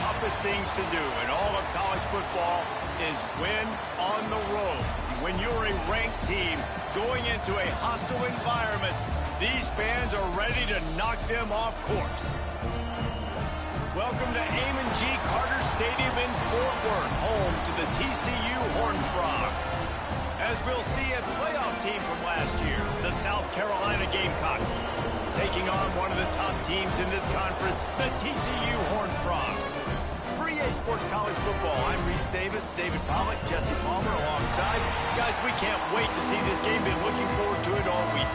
toughest things to do in all of college football is win on the road. When you're a ranked team going into a hostile environment, these fans are ready to knock them off course. Welcome to Amon G. Carter Stadium in Fort Worth, home to the TCU Horned Frogs. As we'll see a playoff team from last year, the South Carolina Gamecocks, taking on one of the top teams in this conference, the TCU Horned Frogs. For EA Sports College Football, I'm Reese Davis, David Pollack, Jesse Palmer alongside. Guys, we can't wait to see this game. Been looking forward to it all week.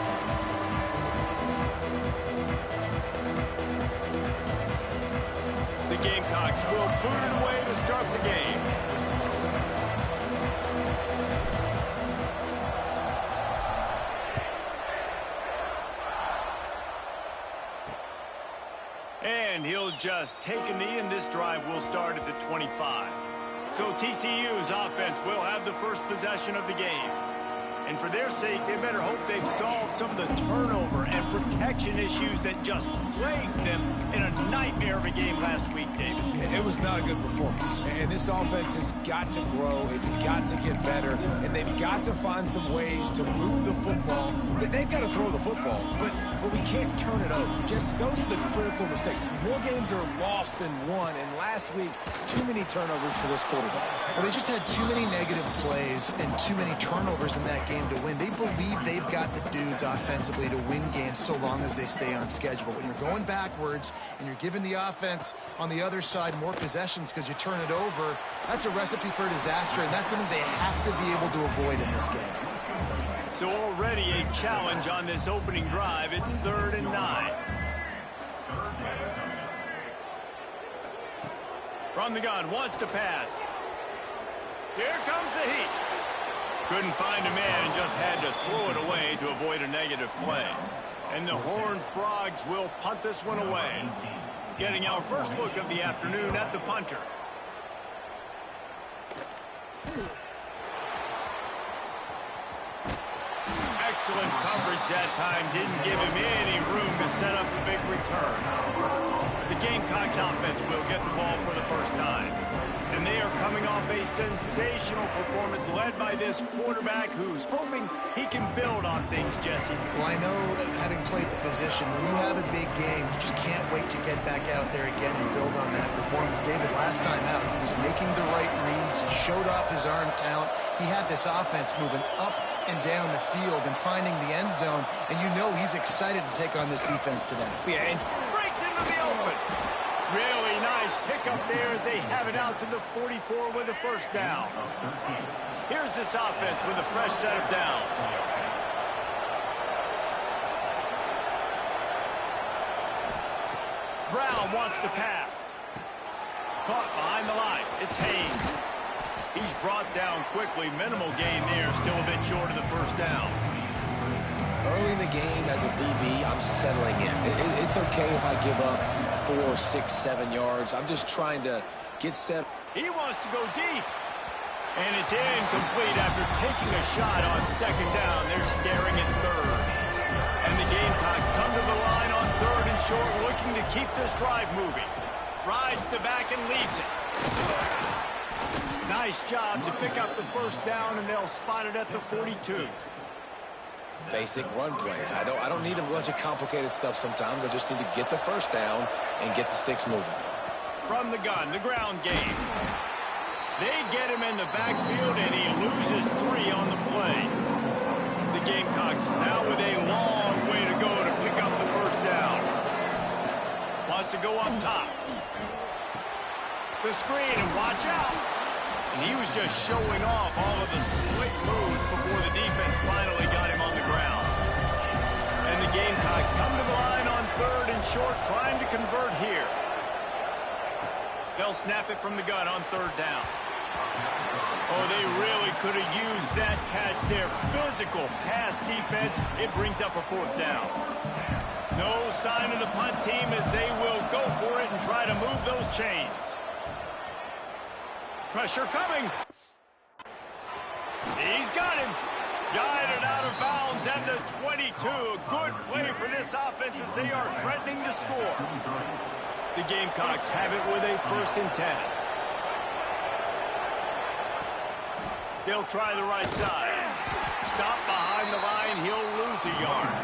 The Gamecocks will boot it away to start the game. And he'll just take a knee, and this drive will start at the 25. So TCU's offense will have the first possession of the game. And for their sake, they better hope they've solved some of the turnover and protection issues that just plagued them in a nightmare of a game last week, David. It was not a good performance. And this offense has got to grow. It's got to get better. And they've got to find some ways to move the football. They've got to throw the football. But we can't turn it over. Just those are the critical mistakes. More games are lost than won. And last week, too many turnovers for this quarterback. Well, they just had too many negative plays and too many turnovers in that game to win. They believe they've got the dudes offensively to win games so long as they stay on schedule. When you're going backwards and you're giving the offense on the other side more possessions because you turn it over, that's a recipe for disaster, and that's something they have to be able to avoid in this game. So already a challenge on this opening drive. It's 3rd and 9. From the gun, wants to pass. Here comes the heat. Couldn't find a man and just had to throw it away to avoid a negative play. And the Horned Frogs will punt this one away. Getting our first look of the afternoon at the punter. Excellent coverage that time. Didn't give him any room to set up the big return. The Gamecocks offense will get the ball for the first time. And they are coming off a sensational performance led by this quarterback who's hoping he can build on things, Jesse. Well, I know, having played the position, when you have a big game, you just can't wait to get back out there again and build on that performance. David, last time out, he was making the right reads. He showed off his arm talent. He had this offense moving up and down the field and finding the end zone. And you know he's excited to take on this defense today. Yeah, and breaks into the open. Really nice pickup there as they have it out to the 44 with a first down. Here's this offense with a fresh set of downs. Brown wants to pass. Caught behind the line. It's Haynes. He's brought down quickly. Minimal gain there. Still a bit short of the first down. Early in the game, as a DB, I'm settling in. It's okay if I give up 4, 6, 7 yards. I'm just trying to get set. He wants to go deep. And it's incomplete after taking a shot on second down. They're staring at third. And the Gamecocks come to the line on 3rd and short, looking to keep this drive moving. Rides the back and leaves it. Nice job to pick up the first down, and they'll spot it at the 42. Basic run plays. I don't need a bunch of complicated stuff sometimes. I just need to get the first down and get the sticks moving. From the gun, the ground game. They get him in the backfield, and he loses 3 on the play. The Gamecocks now with a long way to go to pick up the first down. Wants to go up top. The screen, and watch out. And he was just showing off all of the slick moves before the defense finally got him on the ground. And the Gamecocks come to the line on 3rd and short, trying to convert here. They'll snap it from the gun on 3rd down. Oh, they really could have used that catch there. Physical pass defense. It brings up a 4th down. No sign of the punt team as they will go for it and try to move those chains. Pressure coming. He's got him. Guided out of bounds at the 22. A good play for this offense as they are threatening to score. The Gamecocks have it with a 1st and 10. They'll try the right side. Stop behind the line. He'll lose a yard.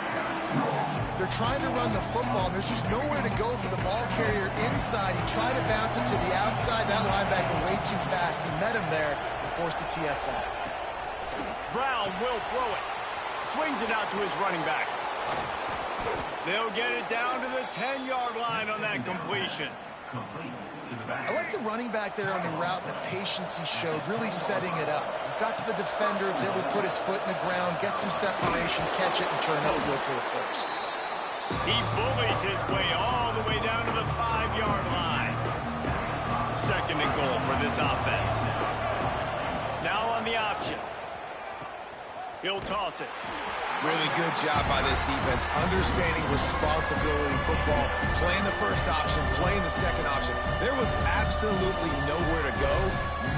They're trying to run the football. There's just nowhere to go for the ball carrier inside. He tried to bounce it to the outside. That linebacker way too fast. He met him there and forced the TFL. Brown will throw it. Swings it out to his running back. They'll get it down to the 10-yard line on that completion. I like the running back there on the route, the patience he showed, really setting it up. He got to the defender, was able to put his foot in the ground, get some separation, catch it, and turn upfield for the first. He bullies his way all the way down to the 5-yard line. 2nd and goal for this offense. Now on the option. He'll toss it. Really good job by this defense, understanding responsibility football, playing the first option, playing the second option. There was absolutely nowhere to go.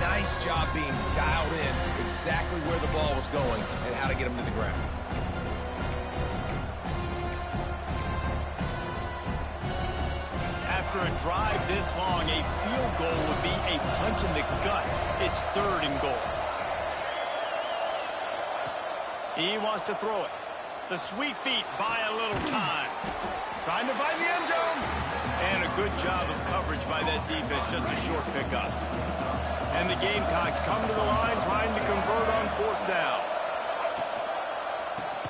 Nice job being dialed in exactly where the ball was going and how to get him to the ground. After a drive this long, a field goal would be a punch in the gut. It's 3rd and goal. He wants to throw it. The sweet feet buy a little time. Trying to find the end zone. And a good job of coverage by that defense. Just a short pickup. And the Gamecocks come to the line trying to convert on 4th down.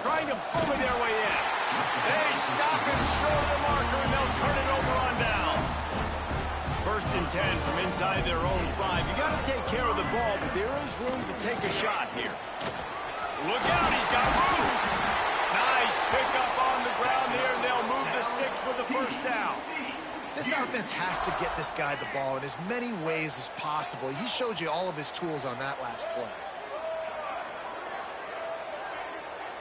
Trying to bully their way in. They stop him short of the marker, and they'll turn it over on downs. 1st and 10 from inside their own 5. You got to take care of the ball, but there is room to take a shot here. Look out, he's got room. Nice pickup on the ground there, and they'll move the sticks with the 1st down. This offense has to get this guy the ball in as many ways as possible. He showed you all of his tools on that last play.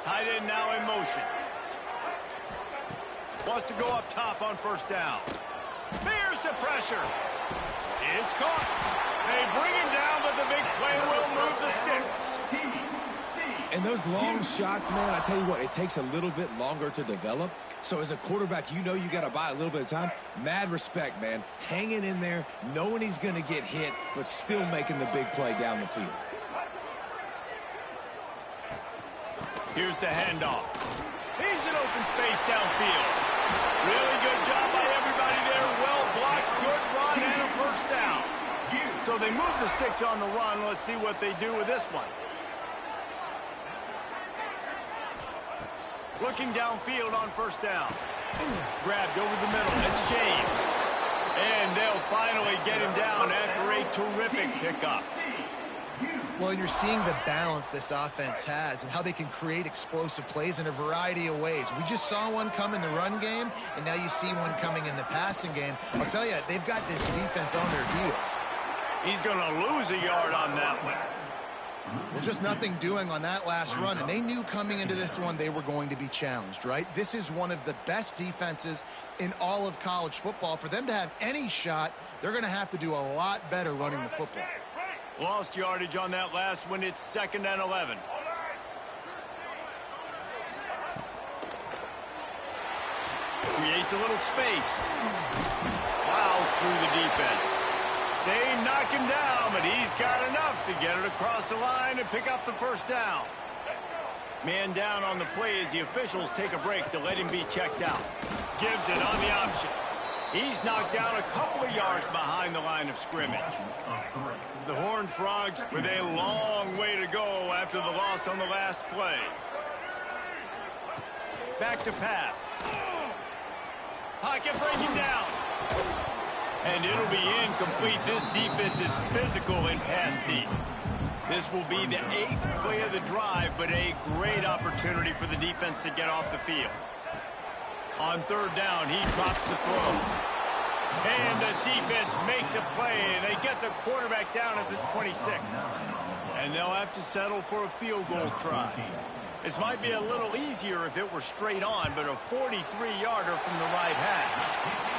Tight end now in motion. Wants to go up top on 1st down. Fears the pressure. It's caught. They bring him down, but the big play will move the sticks. And those long shots, man, I tell you what, it takes a little bit longer to develop. So as a quarterback, you know you got to buy a little bit of time. Mad respect, man. Hanging in there, knowing he's going to get hit, but still making the big play down the field. Here's the handoff. He's in open space downfield. Really good job by everybody there. Well blocked, good run, and a 1st down. So they move the sticks on the run. Let's see what they do with this one. Looking downfield on 1st down. Grabbed over the middle. It's James. And they'll finally get him down after a terrific pickup. Well, you're seeing the balance this offense has and how they can create explosive plays in a variety of ways. We just saw one come in the run game, and now you see one coming in the passing game. I'll tell you, they've got this defense on their heels. He's going to lose a yard on that one. Well, just nothing doing on that last run, and they knew coming into this one they were going to be challenged, right? This is one of the best defenses in all of college football. For them to have any shot, they're going to have to do a lot better running the football. Lost yardage on that last one. It's 2nd and 11. Creates a little space. Plows through the defense. They knock him down, but he's got enough to get it across the line and pick up the 1st down. Man down on the play as the officials take a break to let him be checked out. Gives it on the option. He's knocked down a couple of yards behind the line of scrimmage. The Horned Frogs with a long way to go after the loss on the last play. Back to pass. Pocket breaking down. And it'll be incomplete. This defense is physical in pass deep. This will be the 8th play of the drive, but a great opportunity for the defense to get off the field. On 3rd down, he drops the throw. And the defense makes a play, and they get the quarterback down at the 26. And they'll have to settle for a field goal try. This might be a little easier if it were straight on, but a 43-yarder from the right hash.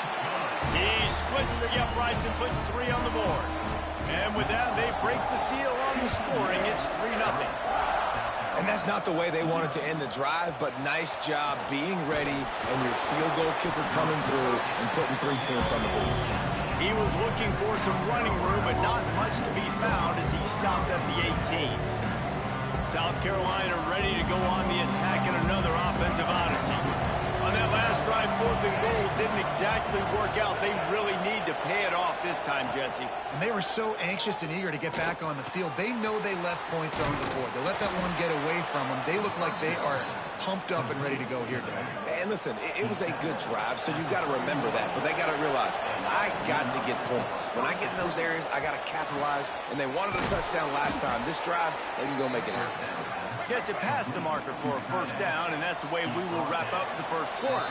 He splits the uprights and puts 3 on the board. And with that, they break the seal on the scoring. It's 3-0. And that's not the way they wanted to end the drive, but nice job being ready and your field goal kicker coming through and putting 3 points on the board. He was looking for some running room, but not much to be found as he stopped at the 18. South Carolina ready to go on the attack in another offensive odyssey. On that last drive, 4th and goal didn't exactly work out. They really need to pay it off this time, Jesse. And they were so anxious and eager to get back on the field. They know they left points on the board. They let that one get away from them. They look like they are pumped up and ready to go here, Doug. And listen, it was a good drive, so you've got to remember that. But they got to realize, I got to get points. When I get in those areas, I got to capitalize. And they wanted a touchdown last time. This drive, they can go make it happen. Gets it past the marker for a 1st down, and that's the way we will wrap up the 1st quarter.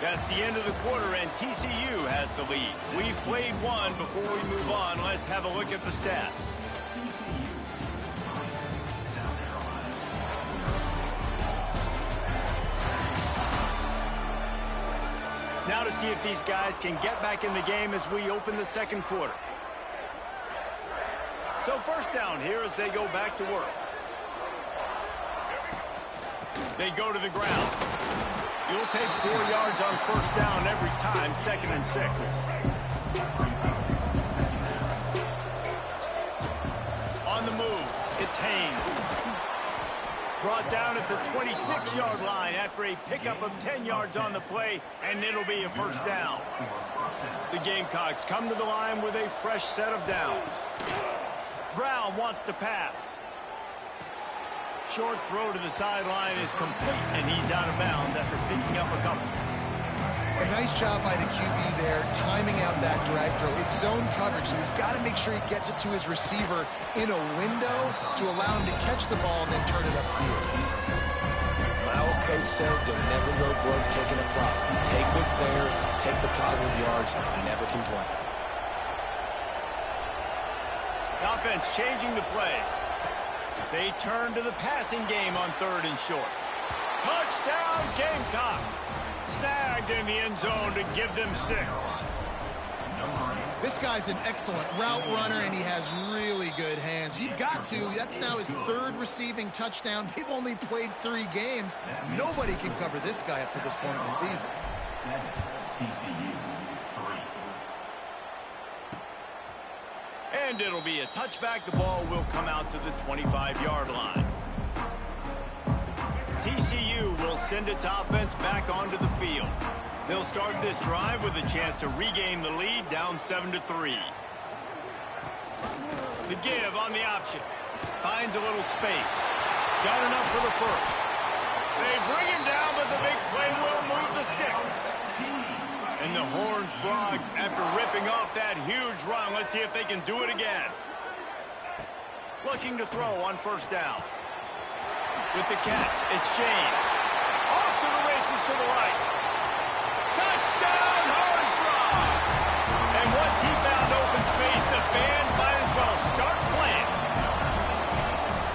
That's the end of the quarter, and TCU has the lead. We've played one. Before we move on, let's have a look at the stats. Now to see if these guys can get back in the game as we open the 2nd quarter. So 1st down here as they go back to work. They go to the ground. You'll take 4 yards on 1st down every time, 2nd and 6. On the move, it's Haynes. Brought down at the 26-yard line after a pickup of 10 yards on the play, and it'll be a 1st down. The Gamecocks come to the line with a fresh set of downs. Brown wants to pass. Short throw to the sideline is complete, and he's out of bounds after picking up a couple. A nice job by the QB there, timing out that drag throw. It's zone coverage, so he's got to make sure he gets it to his receiver in a window to allow him to catch the ball and then turn it upfield. My old coach said you'll never go broke taking a profit. Take what's there, take the positive yards, and never complain. The offense changing the play. They turn to the passing game on 3rd and short. Touchdown Gamecocks! Snagged in the end zone to give them 6. This guy's an excellent route runner, and he has really good hands. You've got to. That's now his 3rd receiving touchdown. They've only played 3 games. Nobody can cover this guy up to this point of the season. And it'll be a touchback. The ball will come out to the 25-yard line. TCU will send its offense back onto the field. They'll start this drive with a chance to regain the lead, down 7-3. The give on the option. Finds a little space. Got enough for the 1st. They bring him down, but the big play will move the sticks. And the Horned Frogs, after ripping off that huge run, let's see if they can do it again. Looking to throw on 1st down. With the catch, it's James. Off to the races to the right. Touchdown, Horned Frog! And once he found open space, the band might as well start playing.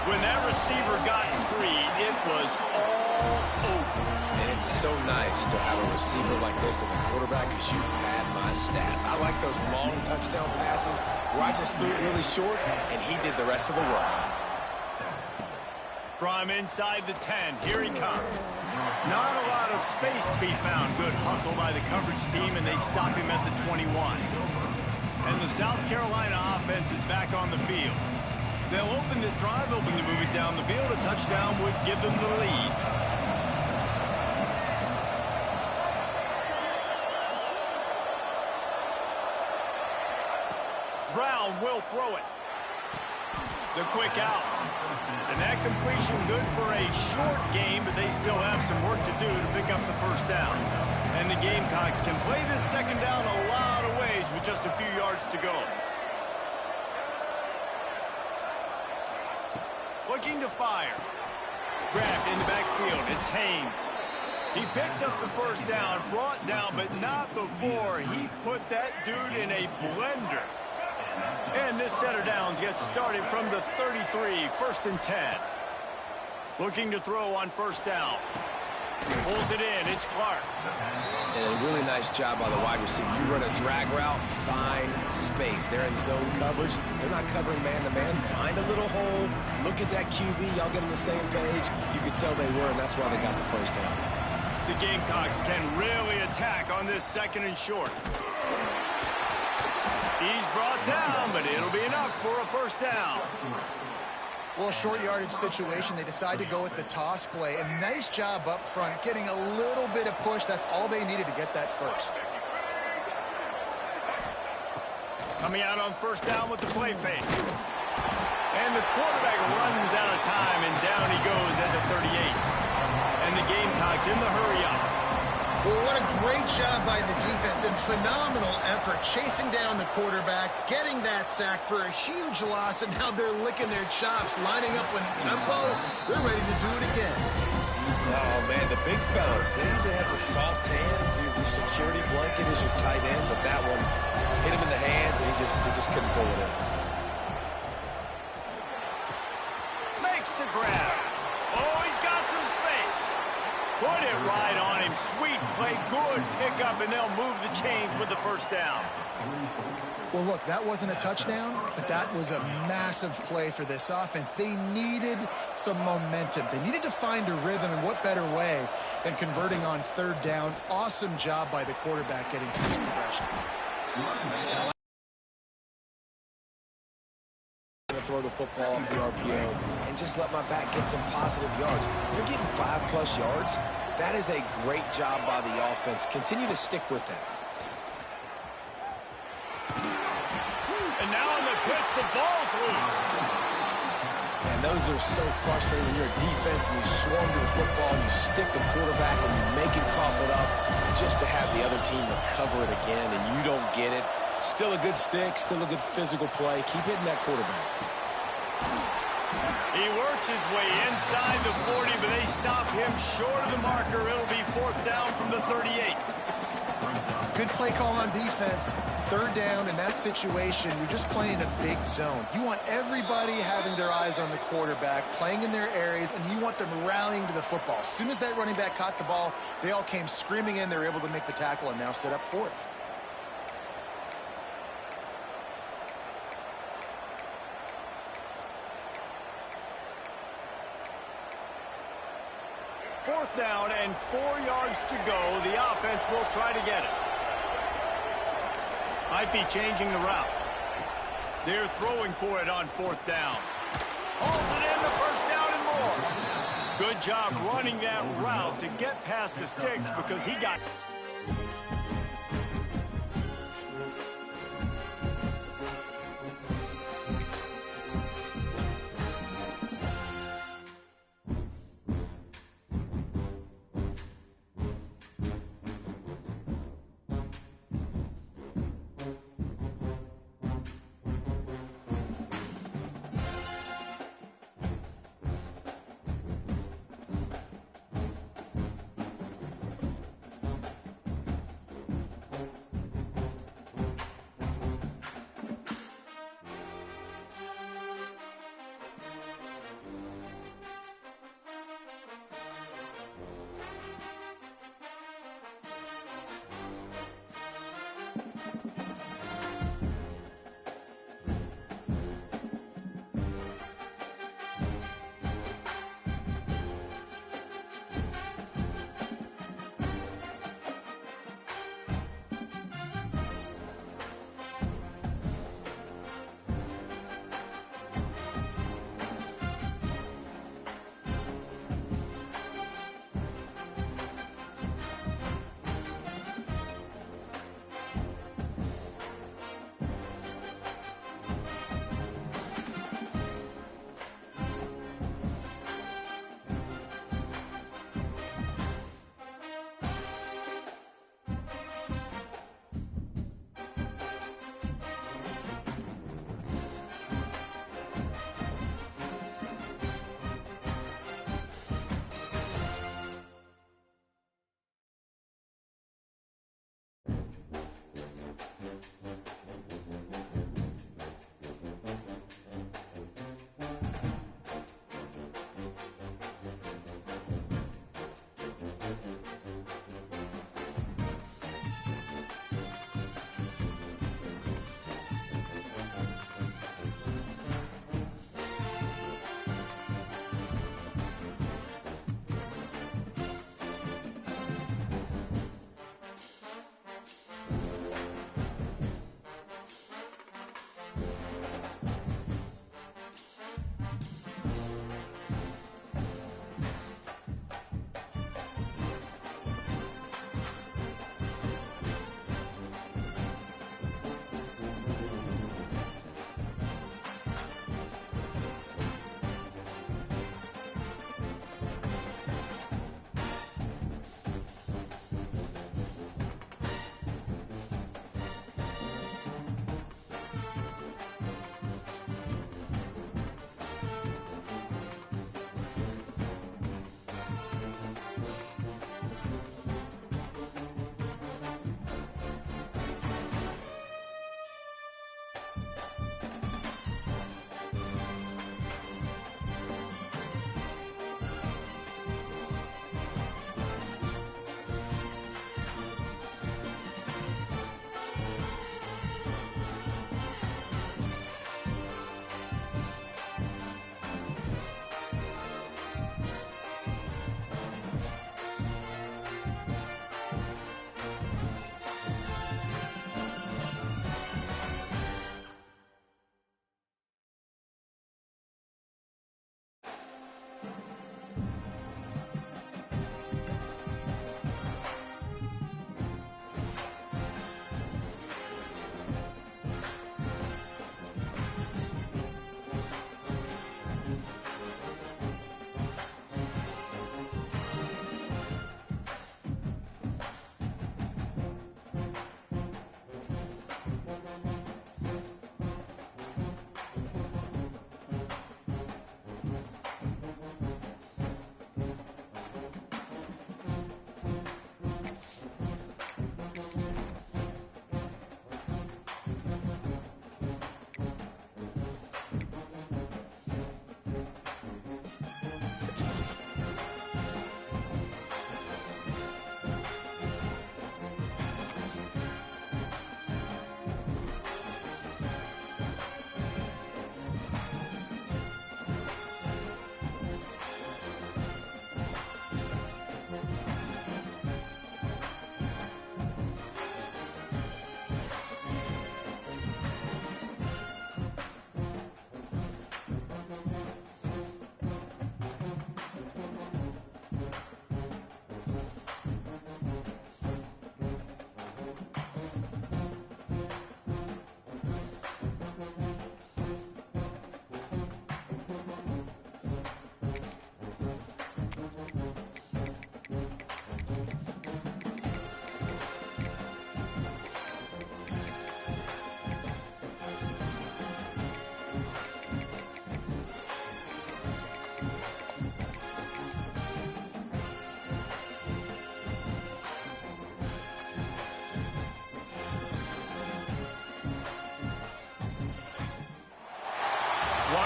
When that receiver got free, it was all over. And it's so nice to have a receiver like this as a quarterback because you pad my stats. I like those long touchdown passes where I just threw it really short and he did the rest of the work. From inside the 10, here he comes. Not a lot of space to be found. Good hustle by the coverage team, and they stop him at the 21. And the South Carolina offense is back on the field. They'll open this drive, hoping to move it down the field. A touchdown would give them the lead. Brown will throw it. The quick out. And that completion good for a short game, but they still have some work to do to pick up the 1st down. And the Gamecocks can play this 2nd down a lot of ways with just a few yards to go. Looking to fire. Grabbed in the backfield. It's Haynes. He picks up the 1st down, brought down, but not before he put that dude in a blender. And this set of downs gets started from the 33, 1st and 10. Looking to throw on 1st down. Pulls it in. It's Clark. And a really nice job by the wide receiver. You run a drag route, find space. They're in zone coverage. They're not covering man-to-man. Find a little hole. Look at that QB. Y'all get on the same page. You could tell they were, and that's why they got the first down. The Gamecocks can really attack on this 2nd and short. He's brought down, but it'll be enough for a first down. Well, short yardage situation, they decide to go with the toss play. A nice job up front, getting a little bit of push. That's all they needed to get that first. Coming out on first down with the play fake. And the quarterback runs out of time, and down he goes at the 38. And the Gamecocks in the hurry-up. Well, what a great job by the defense and phenomenal effort chasing down the quarterback, getting that sack for a huge loss, and now they're licking their chops, lining up in tempo. They're ready to do it again. Oh, man, the big fellas, they usually have the soft hands. Your security blanket is your tight end, but that one hit him in the hands, and he just couldn't pull it in. Makes the grab. Oh, he's got some space. Put it right on him. Sweet play. Good pickup, and they'll move the chains with the first down. Well, look, that wasn't a touchdown, but that was a massive play for this offense. They needed some momentum. They needed to find a rhythm, and what better way than converting on 3rd down. Awesome job by the quarterback getting through his progression. Throw the football off the RPO and just let my back get some positive yards. You're getting 5+ yards. That is a great job by the offense. Continue to stick with that. And now in the pitch, the ball's loose. And those are so frustrating when you're a defense and you swarm to the football and you stick the quarterback and you make him cough it up just to have the other team recover it again and you don't get it. Still a good stick, still a good physical play. Keep hitting that quarterback. He works his way inside the 40, but they stop him short of the marker. It'll be 4th down from the 38. Good play call on defense. 3rd down in that situation, you're just playing a big zone. You want everybody having their eyes on the quarterback, playing in their areas, and you want them rallying to the football. As soon as that running back caught the ball, they all came screaming in. They were able to make the tackle and now set up 4th. Fourth down and 4 yards to go. The offense will try to get it. Might be changing the route. They're throwing for it on 4th down. Holds it in, the first down and more. Good job running that route to get past the sticks because he got...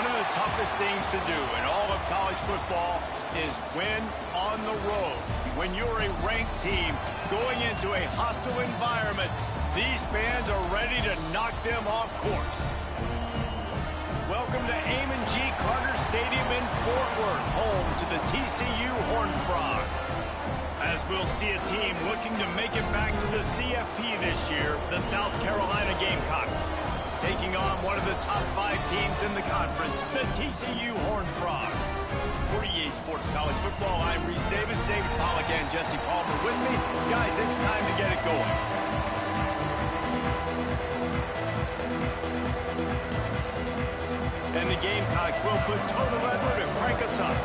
One of the toughest things to do in all of college football is win on the road. When you're a ranked team going into a hostile environment, these fans are ready to knock them off course. Welcome to Amon G. Carter Stadium in Fort Worth, home to the TCU Horned Frogs. As we'll see a team looking to make it back to the CFP this year, the South Carolina Gamecocks, taking on one of the top 5 teams in the conference, the TCU Horned Frogs. For EA Sports College Football, I'm Reese Davis, David Pollack, and Jesse Palmer with me. Guys, it's time to get it going. And the Gamecocks will put total effort to crank us up.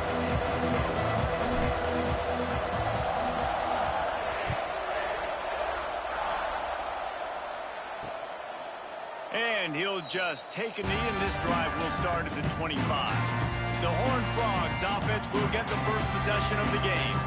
And he'll just take a knee, and this drive will start at the 25. The Horned Frogs offense will get the first possession of the game.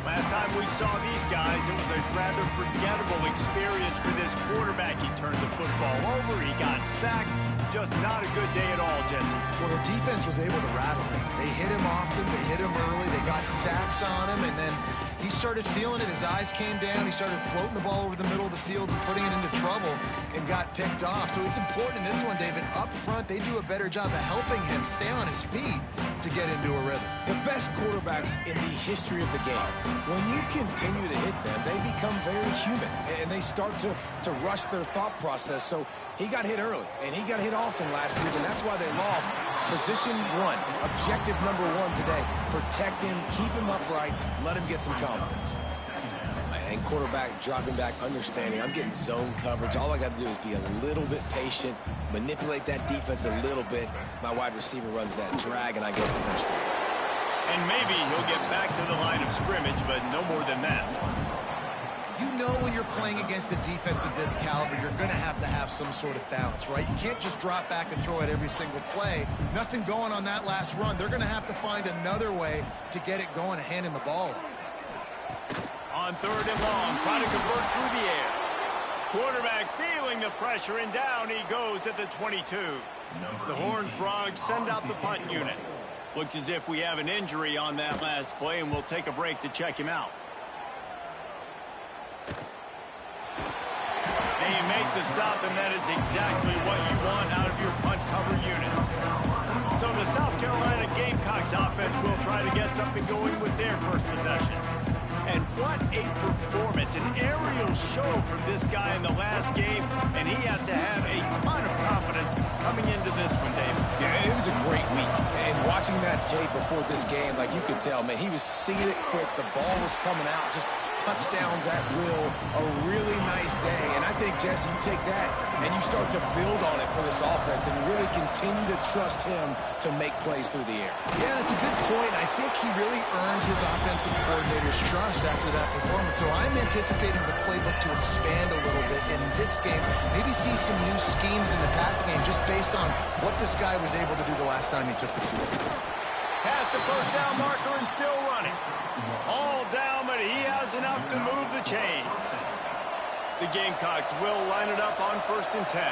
Last time we saw these guys, it was a rather forgettable experience for this quarterback. He turned the football over, he got sacked. Just not a good day at all, Jesse. Well, the defense was able to rattle him. They hit him often, they hit him early, they got sacks on him, and then he started feeling it. His eyes came down, he started floating the ball over the middle of the field and putting it into trouble and got picked off. So it's important in this one, David, up front, they do a better job of helping him stay on his feet to get into a rhythm. The best quarterbacks in the history of the game, when you continue to hit them, they become very human, and they start to rush their thought process. So he got hit early, and he got hit often last week, and that's why they lost. Position 1, objective number 1 today, protect him, keep him upright, let him get some confidence. And quarterback dropping back, understanding I'm getting zone coverage. All I got to do is be a little bit patient, manipulate that defense a little bit. My wide receiver runs that drag, and I get the first down. And maybe he'll get back to the line of scrimmage, but no more than that. You know when you're playing against a defense of this caliber, you're going to have some sort of balance, right? You can't just drop back and throw it every single play. Nothing going on that last run. They're going to have to find another way to get it going and handing the ball off. On 3rd and long, trying to convert through the air. Quarterback feeling the pressure, and down he goes at the 22. The Horned Frogs send out the punt unit. Looks as if we have an injury on that last play, and we'll take a break to check him out. And you make the stop, and that is exactly what you want out of your punt cover unit. So the South Carolina Gamecocks offense will try to get something going with their first possession. And what a performance, an aerial show from this guy in the last game, and he has to have a ton of confidence coming into this one, David. Yeah, it was a great week, and watching that tape before this game, like you could tell, man, he was seeing it quick. The ball was coming out, just touchdowns at will, a really nice day. And I think, Jesse, you take that and you start to build on it for this offense and really continue to trust him to make plays through the air. Yeah, that's a good point. I think he really earned his offensive coordinator's trust after that performance. So I'm anticipating the playbook to expand a little bit in this game. Maybe see some new schemes in the passing game just based on what this guy was able to do the last time he took the field. Past the first down marker and still running. All down, but he has enough to move the chains. The Gamecocks will line it up on 1st and 10.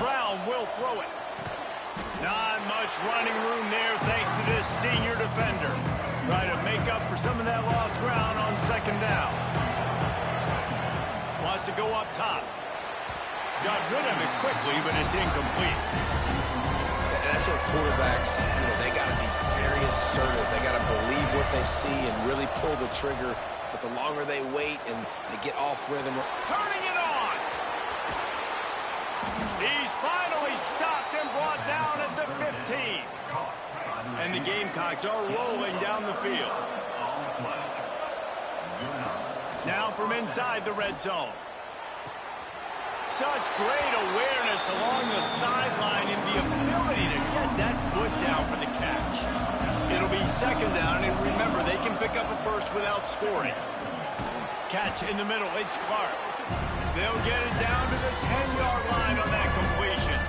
Brown will throw it. Not much running room there thanks to this senior defender. Try to make up for some of that lost ground on 2nd down. Wants to go up top. Got rid of it quickly, but it's incomplete. That's where quarterbacks, they got to be very assertive. They got to believe what they see and really pull the trigger. But the longer they wait and they get off rhythm. Turning it on. He's finally stopped and brought down at the 15. And the Gamecocks are rolling down the field. Now from inside the red zone. Such great awareness along the sideline and the ability to get that foot down for the catch. It'll be 2nd down, and remember, they can pick up a first without scoring. Catch in the middle, it's Clark. They'll get it down to the 10-yard line on that completion.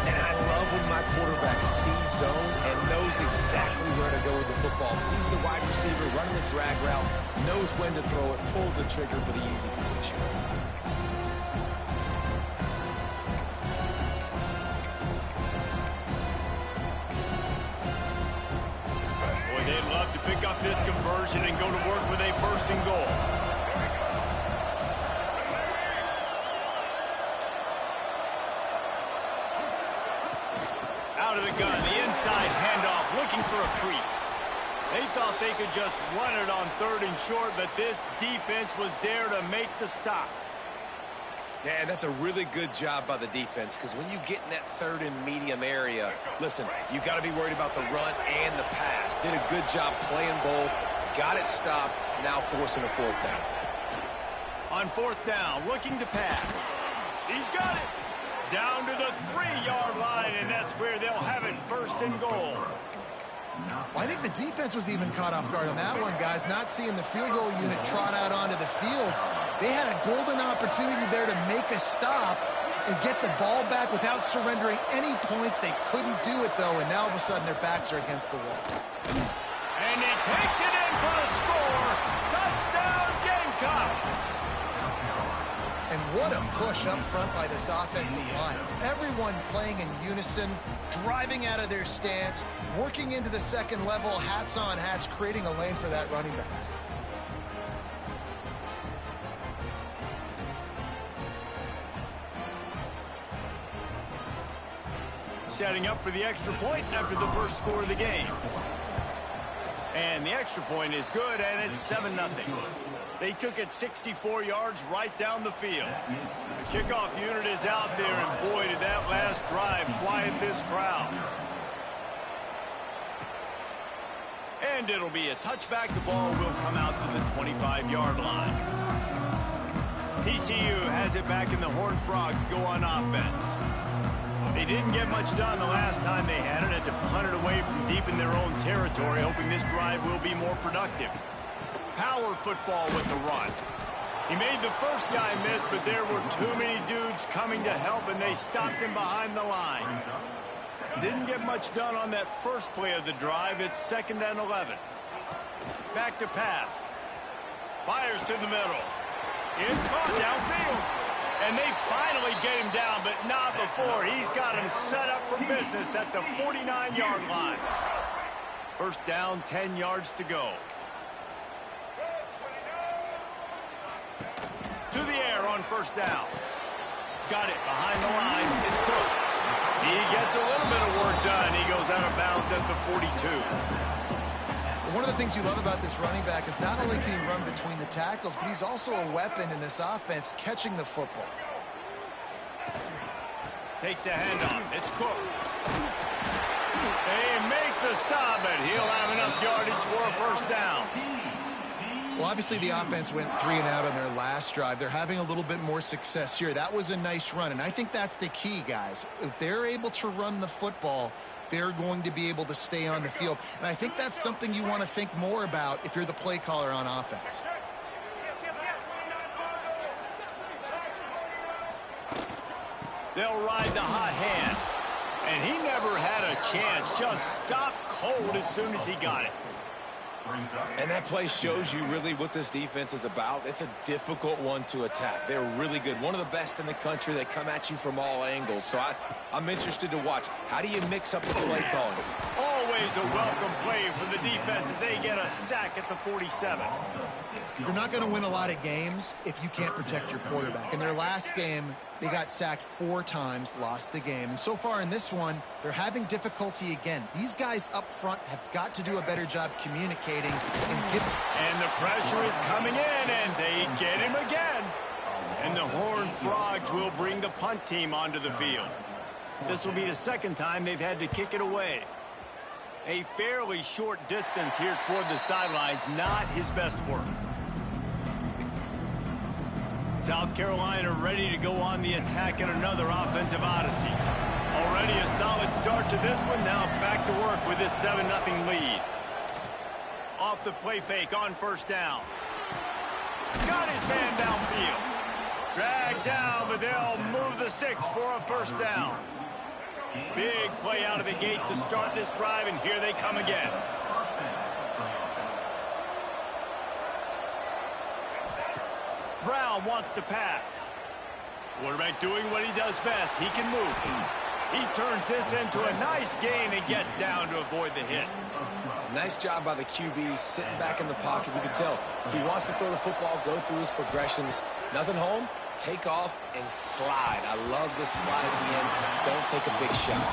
And I love when my quarterback sees zone and knows exactly where to go with the football. Sees the wide receiver running the drag route, knows when to throw it, pulls the trigger for the easy completion. up this conversion and go to work with a 1st and goal. Out of the gun, the inside handoff, looking for a crease. They thought they could just run it on 3rd and short, but this defense was there to make the stop. Yeah, that's a really good job by the defense, because when you get in that 3rd and medium area, listen, you got to be worried about the run and the pass. Did a good job playing both, got it stopped, now forcing a 4th down. On 4th down, looking to pass. He's got it. Down to the 3-yard line, and that's where they'll have it, 1st and goal. Well, I think the defense was even caught off guard on that one, guys, not seeing the field goal unit trot out onto the field. They had a golden opportunity there to make a stop and get the ball back without surrendering any points. They couldn't do it, though, and now all of a sudden their backs are against the wall. And he takes it in for the score. Touchdown, Gamecocks! And what a push up front by this offensive line. Everyone playing in unison, driving out of their stance, working into the 2nd level, hats on hats, creating a lane for that running back. Setting up for the extra point after the 1st score of the game. And the extra point is good, and it's 7-0. They took it 64 yards right down the field. The kickoff unit is out there, and boy, did that last drive quiet this crowd. And it'll be a touchback. The ball will come out to the 25-yard line. TCU has it back, and the Horned Frogs go on offense. They didn't get much done the last time they had it, had to punt it away from deep in their own territory, hoping this drive will be more productive. Power football with the run. He made the first guy miss, but there were too many dudes coming to help, and they stopped him behind the line. Didn't get much done on that first play of the drive. It's 2nd and 11. Back to pass. Fires to the middle. It's caught downfield. And they finally get him down, but not before. He's got him set up for business at the 49-yard line. 1st down, 10 yards to go. To the air on 1st down. Got it behind the line. It's Cook. He gets a little bit of work done. He goes out of bounds at the 42. One of the things you love about this running back is not only can he run between the tackles, but he's also a weapon in this offense catching the football. Takes a handoff. It's Cook. They make the stop, and he'll have enough yardage for a 1st down. Well, obviously the offense went 3 and out on their last drive. They're having a little bit more success here. That was a nice run, and I think that's the key, guys. If they're able to run the football, they're going to be able to stay on the field. And I think that's something you want to think more about if you're the play caller on offense. They'll ride the hot hand. And he never had a chance. Just stopped cold as soon as he got it. And that play shows you really what this defense is about. It's a difficult one to attack. They're really good. One of the best in the country. They come at you from all angles. So I'm interested to watch. How do you mix up the play calling? Always a welcome play for the defense as they get a sack at the 47. You're not going to win a lot of games if you can't protect your quarterback. In their last game, they got sacked 4 times, lost the game. And so far in this one, they're having difficulty again. These guys up front have got to do a better job communicating and giving. And the pressure is coming in, and they get him again. And the Horned Frogs will bring the punt team onto the field. This will be the 2nd time they've had to kick it away. A fairly short distance here toward the sidelines, not his best work. South Carolina ready to go on the attack in another offensive odyssey. Already a solid start to this one. Now back to work with this 7-0 lead. Off the play fake on 1st down. Got his man downfield. Dragged down, but they'll move the sticks for a 1st down. Big play out of the gate to start this drive, and here they come again. Brown wants to pass. Quarterback doing what he does best. He can move. He turns this into a nice gain and gets down to avoid the hit. Nice job by the QB, sitting back in the pocket. You can tell he wants to throw the football, go through his progressions. Nothing home, take off and slide. I love this slide at the end. Don't take a big shot.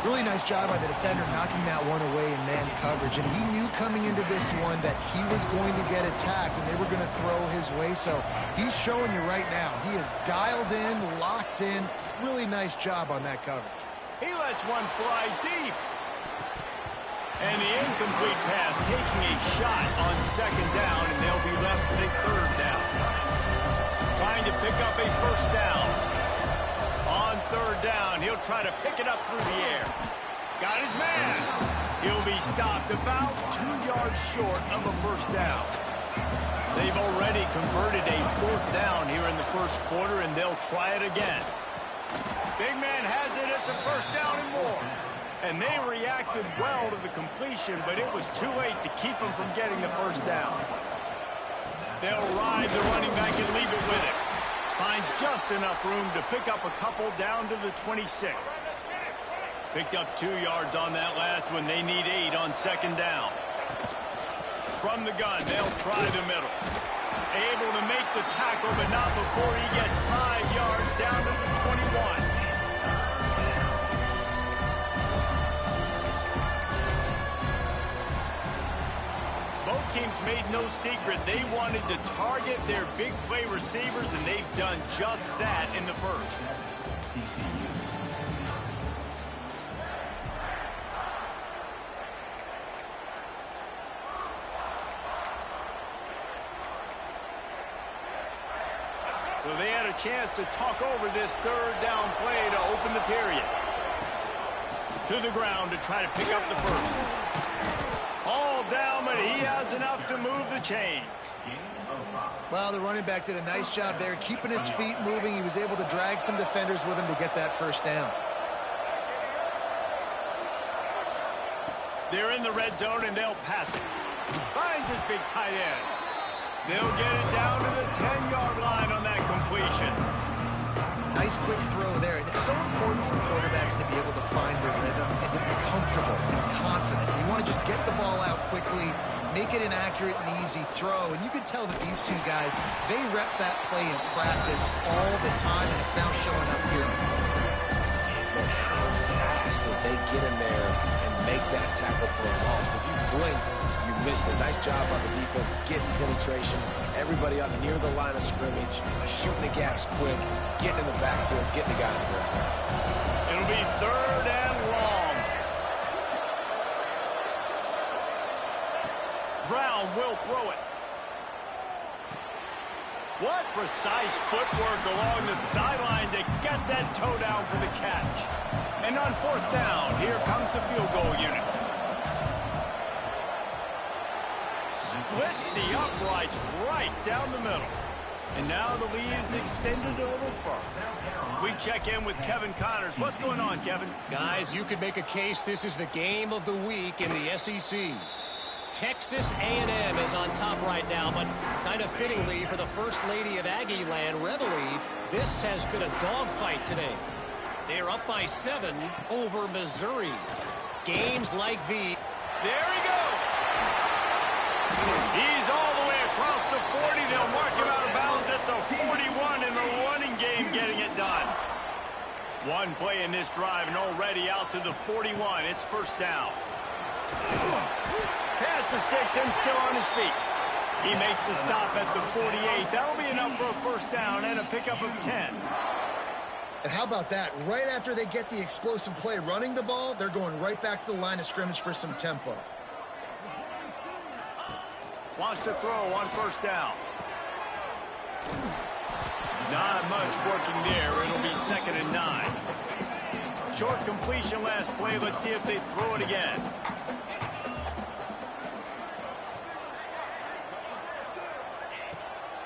Really nice job by the defender knocking that one away in man coverage. And he knew coming into this one that he was going to get attacked and they were going to throw his way. So he's showing you right now. He is dialed in, locked in. Really nice job on that coverage. He lets one fly deep. And the incomplete pass taking a shot on second down, and they'll be left with a third down. Trying to pick up a first down. On third down, he'll try to pick it up through the air. Got his man. He'll be stopped about 2 yards short of a first down. They've already converted a fourth down here in the first quarter, and they'll try it again. Big man has it. It's a first down and more. And they reacted well to the completion, but it was too late to keep him from getting the first down. They'll ride the running back and leave it with him. Finds just enough room to pick up a couple down to the 26. Picked up 2 yards on that last one. They need 8 on second down. From the gun, they'll try the middle. Able to make the tackle, but not before he gets 5 yards down to the 21. Both teams made no secret they wanted to target their big play receivers, and they've done just that in the first. So they had a chance to talk over this third down play to open the period. To the ground to try to pick up the first. All down, but he has enough to move the chains. Well, the running back did a nice job there, keeping his feet moving. He was able to drag some defenders with him to get that first down. They're in the red zone, and they'll pass it. Finds his big tight end. They'll get it down to the 10-yard line on that completion. Nice quick throw there. And it's so important for quarterbacks to be able to find their rhythm and to be comfortable and confident. You want to just get the ball out quickly, make it an accurate and easy throw. And you can tell that these two guys, they rep that play in practice all the time, and it's now showing up here. But how fast did they get in there and make that tackle for a loss? If you blinked, you missed it. Nice job on the defense, getting penetration. Everybody up near the line of scrimmage, shooting the gaps quick, getting in the backfield, getting the guy on the ground. It'll be third and long. Brown will throw it. What precise footwork along the sideline to get that toe down for the catch. And on fourth down, here comes the field goal unit. Splits the uprights right down the middle. And now the lead is extended a little further. We check in with Kevin Connors. What's going on, Kevin? Guys, you could make a case this is the game of the week in the SEC. Texas A&M is on top right now, but kind of fittingly for the First Lady of Aggie Land, Reveille, this has been a dogfight today. They're up by 7 over Missouri. Games like these. There he goes. He's all the way across the 40. They'll mark him out of bounds at the 41 in the running game, getting it done. One play in this drive and already out to the 41. It's first down. Pass the sticks and still on his feet. He makes the stop at the 48. That'll be enough for a first down and a pickup of 10. And how about that? Right after they get the explosive play running the ball, they're going right back to the line of scrimmage for some tempo. Wants to throw on first down. Not much working there. It'll be 2nd and 9. Short completion last play. Let's see if they throw it again.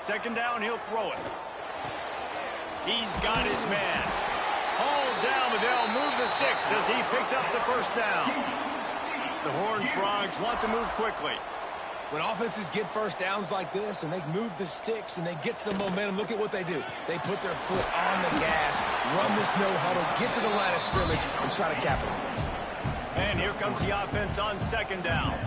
Second down, he'll throw it. He's got his man. Hauled down, but they'll move the sticks as he picks up the first down. The Horned Frogs want to move quickly. When offenses get first downs like this and they move the sticks and they get some momentum, look at what they do. They put their foot on the gas, run this no huddle, get to the line of scrimmage, and try to capitalize. And here comes the offense on second down.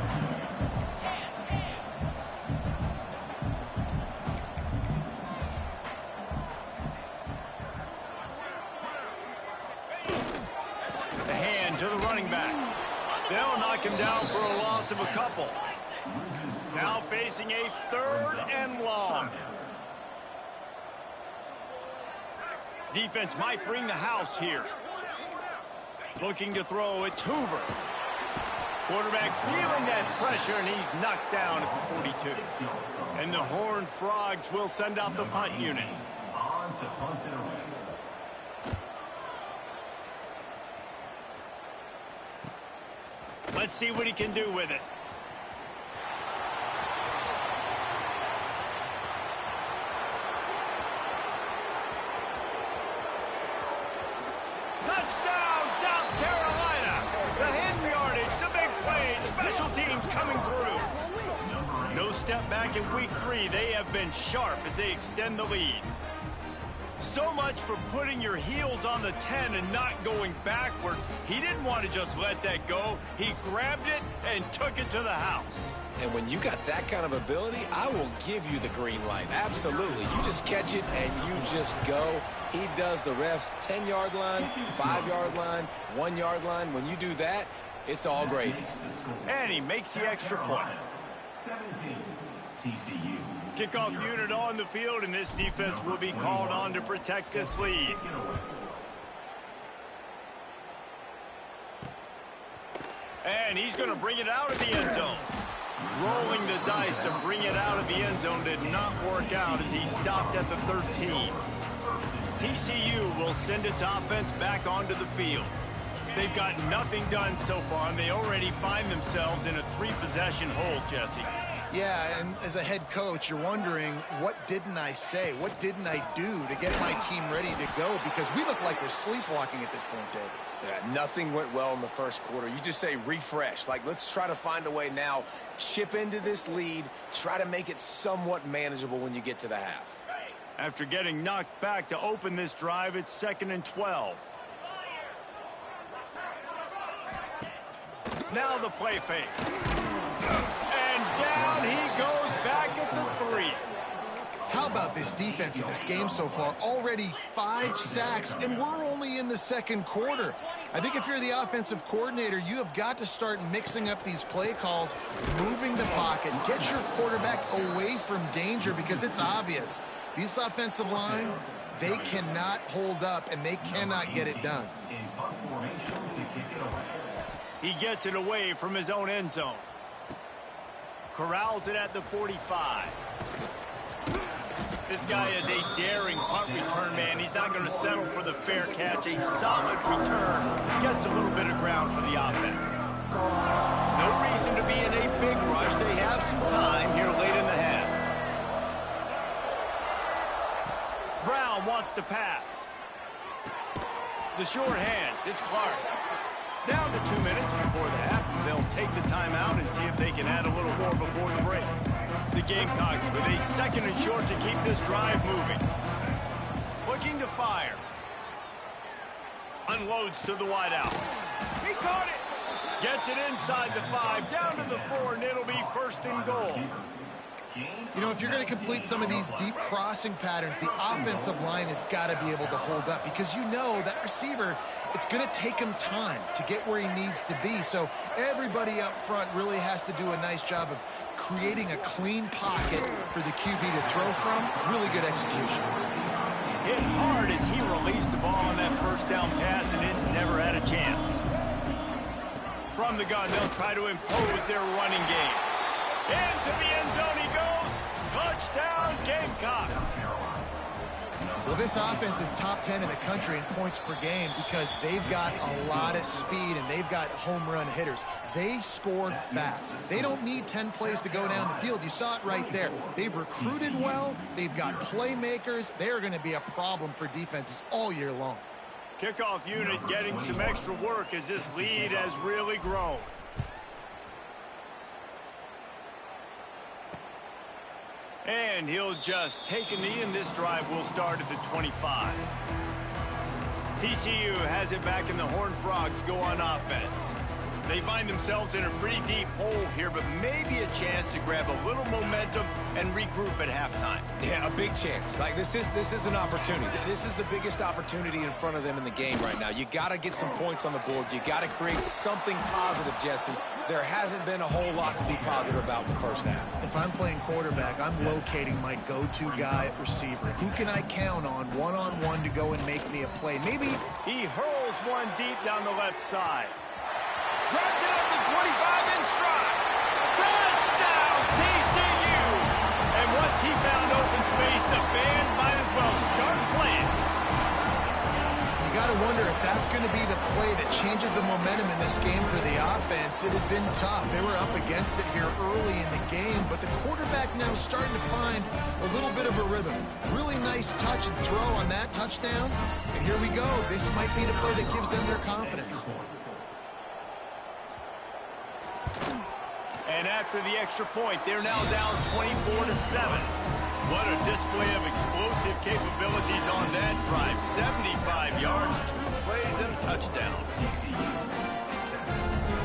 The hand to the running back. They'll knock him down for a loss of a couple. Now facing a 3rd and long. Defense might bring the house here. Looking to throw, it's Hoover. Quarterback feeling that pressure, and he's knocked down at the 42. And the Horned Frogs will send out the punt unit. Let's see what he can do with it. Touchdown, South Carolina! The hen yardage, the big plays, special teams coming through. No step back in week 3. They have been sharp as they extend the lead. So much for putting your heels on the 10 and not going backwards. He didn't want to just let that go. He grabbed it and took it to the house. And when you got that kind of ability, I will give you the green light. Absolutely. You just catch it and you just go. He does the refs 10-yard line, 5-yard line, 1-yard line. When you do that, it's all gravy. And he makes the extra point. 17, TCU. Kickoff unit on the field, and this defense will be called on to protect this lead. And he's going to bring it out of the end zone. Rolling the dice to bring it out of the end zone did not work out as he stopped at the 13. TCU will send its offense back onto the field. They've got nothing done so far, and they already find themselves in a 3-possession hole, Jesse. Yeah, and as a head coach, you're wondering, what didn't I say? What didn't I do to get my team ready to go? Because we look like we're sleepwalking at this point, David. Yeah, nothing went well in the first quarter. You just say refresh. Like, let's try to find a way now, chip into this lead, try to make it somewhat manageable when you get to the half. After getting knocked back to open this drive, it's 2nd and 12. Now the play fake. And down he goes back at the 3. How about this defense in this game so far? Already 5 sacks, and we're only in the second quarter. I think if you're the offensive coordinator, you have got to start mixing up these play calls, moving the pocket, get your quarterback away from danger, because it's obvious. This offensive line, they cannot hold up, and they cannot get it done. He gets it away from his own end zone. Corrals it at the 45. This guy is a daring punt return man. He's not going to settle for the fair catch. A solid return. Gets a little bit of ground for the offense. No reason to be in a big rush. They have some time here late in the half. Brown wants to pass. The short hands. It's Clark. Down to 2 minutes before the half. They'll take the timeout and see if they can add a little more before the break. The Gamecocks with a 2nd and short to keep this drive moving. Looking to fire. Unloads to the wideout. He caught it. Gets it inside the 5, down to the 4, and it'll be 1st and goal. You know, if you're going to complete some of these deep crossing patterns, the offensive line has got to be able to hold up, because you know that receiver, it's going to take him time to get where he needs to be. So everybody up front really has to do a nice job of creating a clean pocket for the QB to throw from. Really good execution. Hit hard as he released the ball on that 1st down pass, and it never had a chance. From the gun, they'll try to impose their running game. Into the end zone he goes. Touchdown, Gamecocks. Well, this offense is top 10 in the country in points per game because they've got a lot of speed and they've got home run hitters. They score fast. They don't need 10 plays to go down the field. You saw it right there. They've recruited well. They've got playmakers. They're going to be a problem for defenses all year long. Kickoff unit getting some extra work as this lead has really grown. And he'll just take a knee, and this drive will start at the 25. TCU has it back, and the Horned Frogs go on offense. They find themselves in a pretty deep hole here, but maybe a chance to grab a little momentum and regroup at halftime. Yeah, a big chance. Like, this is an opportunity. This is the biggest opportunity in front of them in the game right now. You got to get some points on the board. You got to create something positive, Jesse. There hasn't been a whole lot to be positive about in the first half. If I'm playing quarterback, I'm locating my go-to guy at receiver. Who can I count on one-on-one to go and make me a play? Maybe he hurls one deep down the left side. Grabs it up to 25 in stride. Touchdown, TCU! And once he found open space, the band might as well start playing. You got to wonder if that's going to be the play that changes the momentum in this game for the offense. It had been tough. They were up against it here early in the game, but the quarterback now starting to find a little bit of a rhythm. Really nice touch and throw on that touchdown. And here we go. This might be the play that gives them their confidence. And after the extra point, they're now down 24-7. What a display of explosive capabilities on that drive. 75 yards, 2 plays, and a touchdown.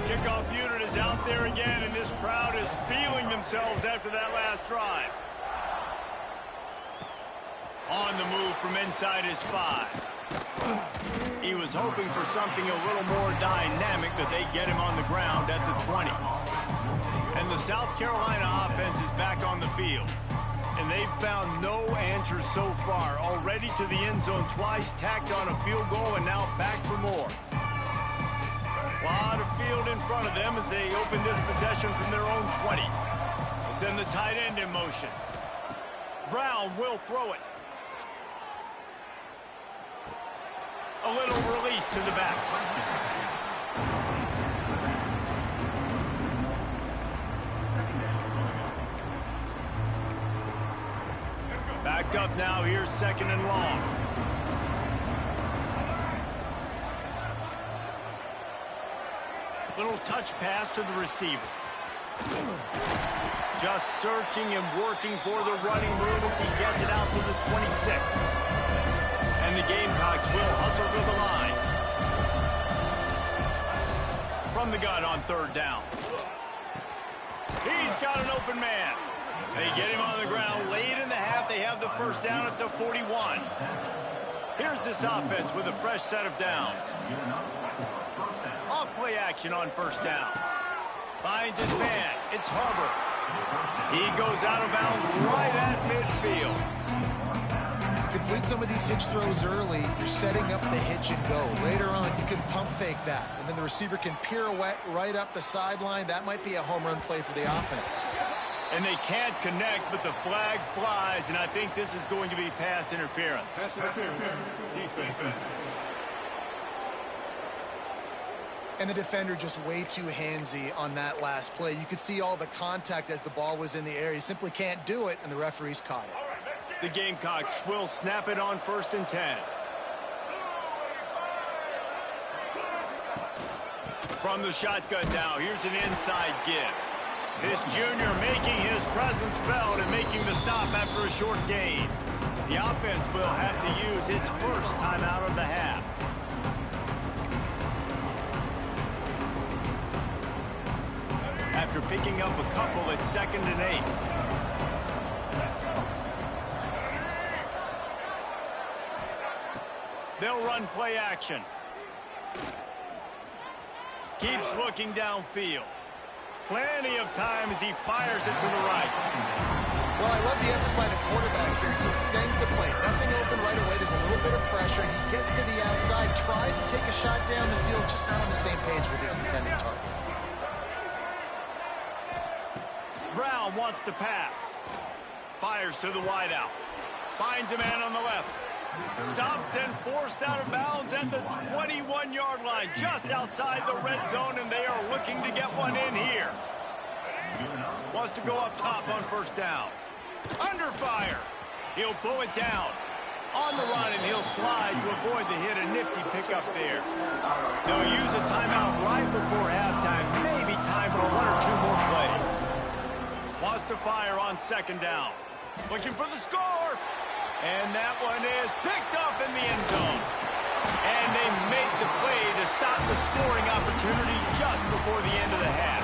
Kickoff unit is out there again, and this crowd is feeling themselves after that last drive. On the move from inside his 5. He was hoping for something a little more dynamic, but they get him on the ground at the 20. And the South Carolina offense is back on the field. And they've found no answer so far. Already to the end zone twice, tacked on a field goal, and now back for more. A lot of field in front of them as they open this possession from their own 20. They send the tight end in motion. Brown will throw it. A little release to the back. Backed up now, here's 2nd and long. Little touch pass to the receiver. Just searching and working for the running room as he gets it out to the 26. And the Gamecocks will hustle to the line. From the gun on 3rd down. He's got an open man. They get him on the ground late in the half. They have the first down at the 41. Here's this offense with a fresh set of downs. Off play action on 1st down. Finds his man. It's Harbor. He goes out of bounds right at midfield. Complete some of these hitch throws early, you're setting up the hitch and go. Later on, you can pump fake that, and then the receiver can pirouette right up the sideline. That might be a home run play for the offense. And they can't connect, but the flag flies, and I think this is going to be pass interference. And the defender just way too handsy on that last play. You could see all the contact as the ball was in the air. He simply can't do it, and the referees caught it. The Gamecocks will snap it on 1st and 10. From the shotgun now, here's an inside give. This junior making his presence felt and making the stop after a short gain. The offense will have to use its first timeout of the half. After picking up a couple at 2nd and 8. They'll run play action. Keeps looking downfield. Plenty of time as he fires it to the right. Well, I love the effort by the quarterback here. He extends the play. Nothing open right away. There's a little bit of pressure. He gets to the outside, tries to take a shot down the field, just not on the same page with his intended target. Brown wants to pass. Fires to the wideout. Finds a man on the left. Stopped and forced out of bounds at the 21-yard line, just outside the red zone, and they are looking to get one in here. Wants to go up top on 1st down. Under fire. He'll pull it down. On the run, and he'll slide to avoid the hit. A nifty pickup there. They'll use a timeout right before halftime. Maybe time for 1 or 2 more plays. Wants to fire on 2nd down. Looking for the score. And that one is picked off in the end zone. And they make the play to stop the scoring opportunity just before the end of the half.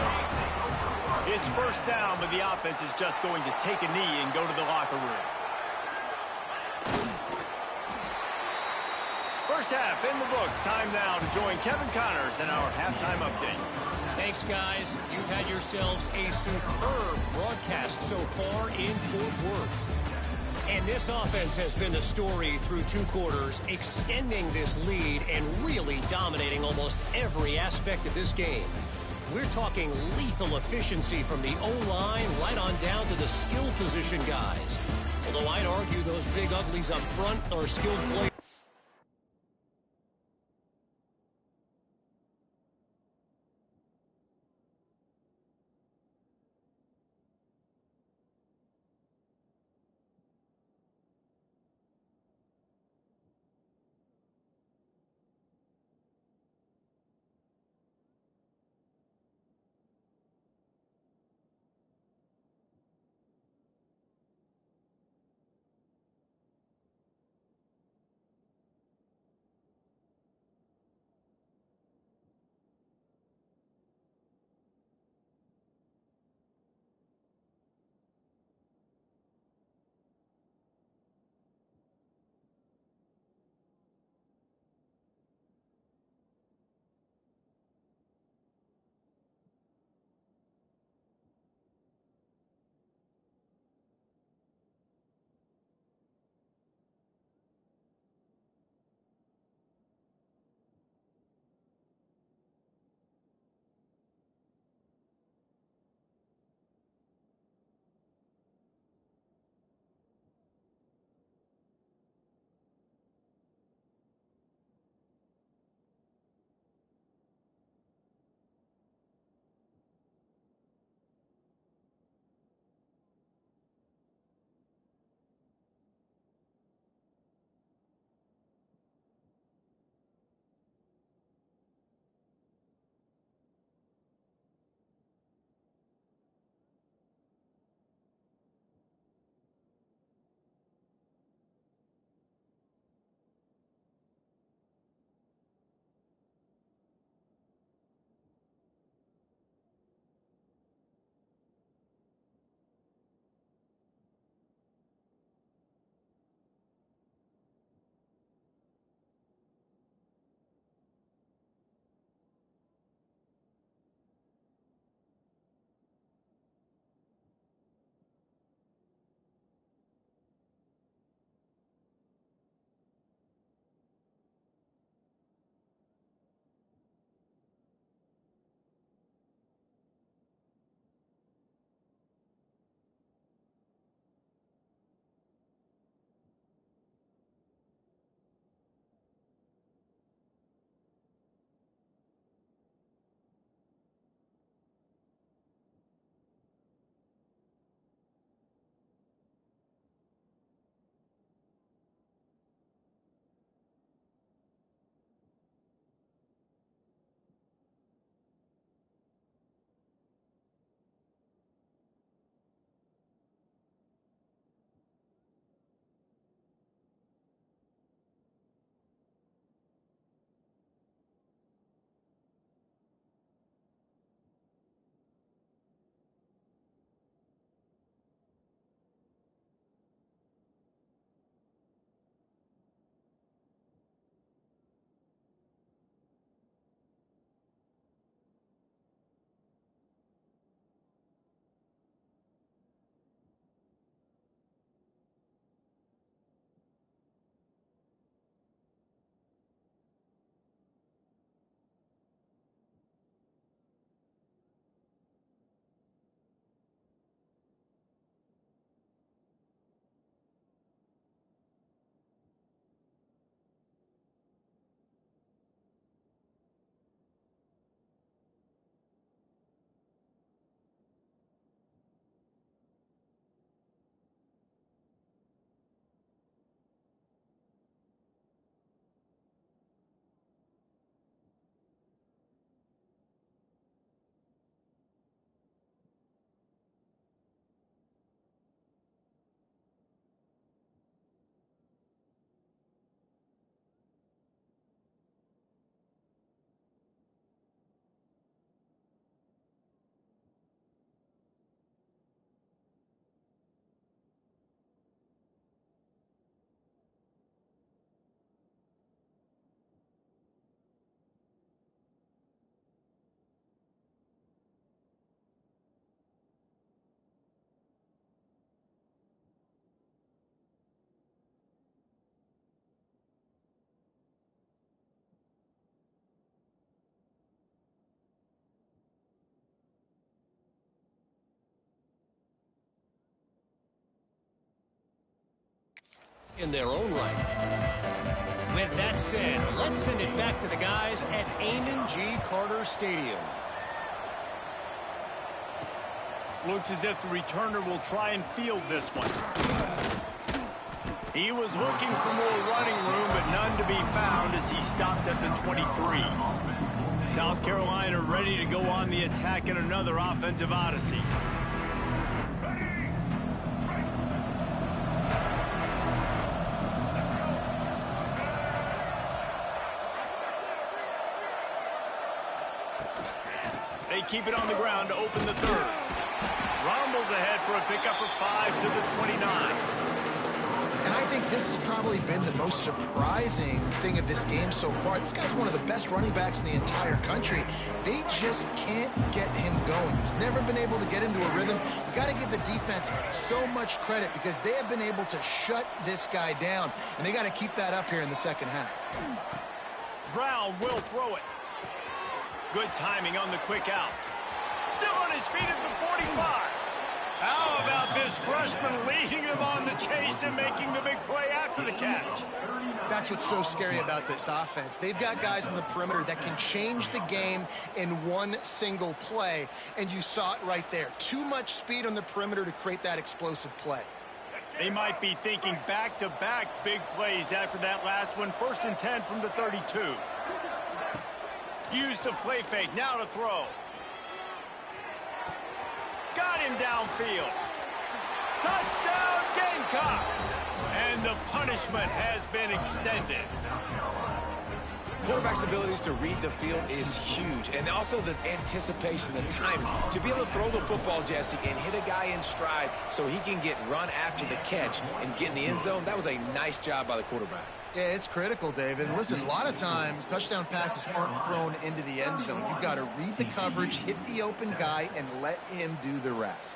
It's first down, but the offense is just going to take a knee and go to the locker room. First half in the books. Time now to join Kevin Connors in our halftime update. Thanks, guys. You've had yourselves a superb broadcast so far in Fort Worth. And this offense has been the story through 2 quarters, extending this lead and really dominating almost every aspect of this game. We're talking lethal efficiency from the O-line right on down to the skill position guys. Although I'd argue those big uglies up front are skilled players. in their own right. With that said, let's send it back to the guys at Amon G. Carter Stadium. Looks as if the returner will try and field this one. He was looking for more running room, but none to be found as he stopped at the 23. South Carolina ready to go on the attack in another offensive odyssey. They keep it on the ground to open the third. Rumbles ahead for a pickup of 5 to the 29. And I think this has probably been the most surprising thing of this game so far. This guy's one of the best running backs in the entire country. They just can't get him going. He's never been able to get into a rhythm. You got to give the defense so much credit because they have been able to shut this guy down. And they got to keep that up here in the second half. Brown will throw it. Good timing on the quick out. Still on his feet at the 45. How about this freshman leading him on the chase and making the big play after the catch? That's what's so scary about this offense. They've got guys in the perimeter that can change the game in one single play, and you saw it right there. Too much speed on the perimeter to create that explosive play. They might be thinking back-to-back big plays after that last one. 1st and 10 from the 32. Use the play fake, now to throw. Got him downfield. Touchdown, Gamecocks! And the punishment has been extended. Quarterback's abilities to read the field is huge, and also the anticipation, the timing. To be able to throw the football, Jesse, and hit a guy in stride so he can get run after the catch and get in the end zone, that was a nice job by the quarterback. Yeah, it's critical, David. And listen, a lot of times, touchdown passes aren't thrown into the end zone. You've got to read the coverage, hit the open guy, and let him do the rest.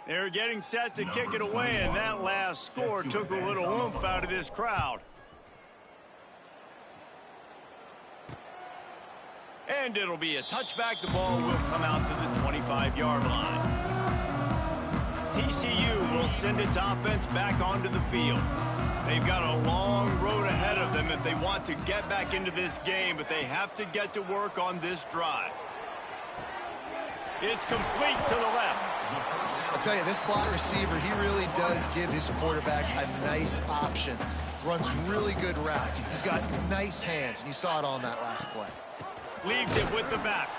They're getting set to kick it away, and that last score took a little oomph out of this crowd. And it'll be a touchback. The ball will come out to the 25-yard line. TCU will send its offense back onto the field. They've got a long road ahead of them if they want to get back into this game, but they have to get to work on this drive. It's complete to the left. I'll tell you, this slot receiver, he really does give his quarterback a nice option. runs really good routes. He's got nice hands, and you saw it all in that last play. Leaves it with the back.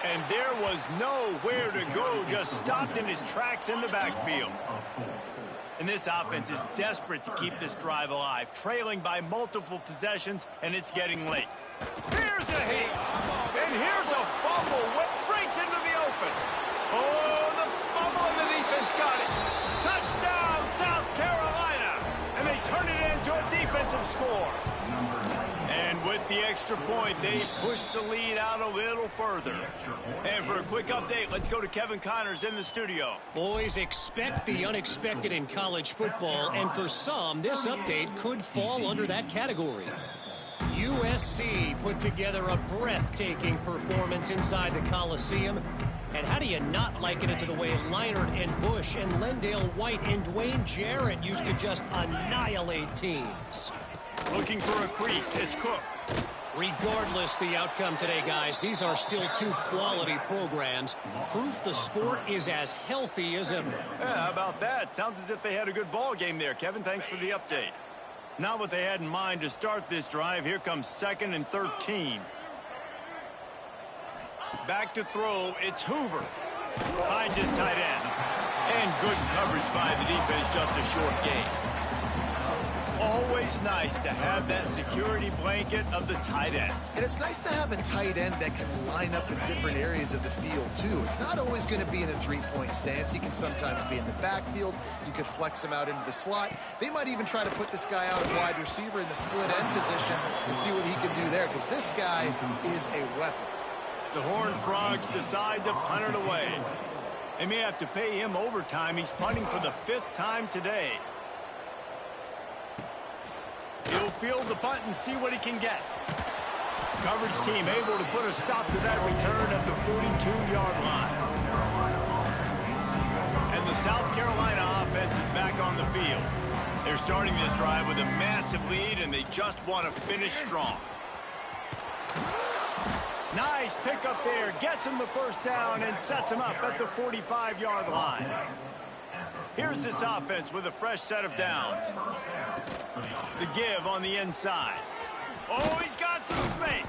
And there was nowhere to go, just stopped in his tracks in the backfield. And this offense is desperate to keep this drive alive, trailing by multiple possessions, and it's getting late. Here's a hit, and here's a fumble. What breaks into the open? Oh, the fumble, and the defense got it. Touchdown, South Carolina. And they turn it into a defensive score. And with the extra point, they push the lead out a little further. And for a quick update, let's go to Kevin Connors in the studio. Boys, expect the unexpected in college football, and for some, this update could fall under that category. USC put together a breathtaking performance inside the Coliseum. And how do you not liken it to the way Leinart and Bush and Lendale White and Dwayne Jarrett used to just annihilate teams? Looking for a crease, it's Cook. Regardless the outcome today, guys, these are still two quality programs. Proof the sport is as healthy as ever. Yeah, how about that? Sounds as if they had a good ball game there. Kevin, thanks for the update. Not what they had in mind to start this drive. Here comes 2nd and 13. Back to throw, it's Hoover. Finds his tight end. And good coverage by the defense, just a short gain. Always nice to have that security blanket of the tight end. And it's nice to have a tight end that can line up in different areas of the field, too. It's not always going to be in a three-point stance. He can sometimes be in the backfield. You could flex him out into the slot. They might even try to put this guy out at wide receiver in the split end position and see what he can do there, because this guy is a weapon. The Horned Frogs decide to punt it away. They may have to pay him overtime. He's punting for the 5th time today. He'll field the punt and see what he can get. Coverage team able to put a stop to that return at the 42-yard line. And the South Carolina offense is back on the field. They're starting this drive with a massive lead, and they just want to finish strong. Nice pickup there. Gets him the first down and sets him up at the 45-yard line. Here's this offense with a fresh set of downs. The give on the inside. Oh, he's got some space.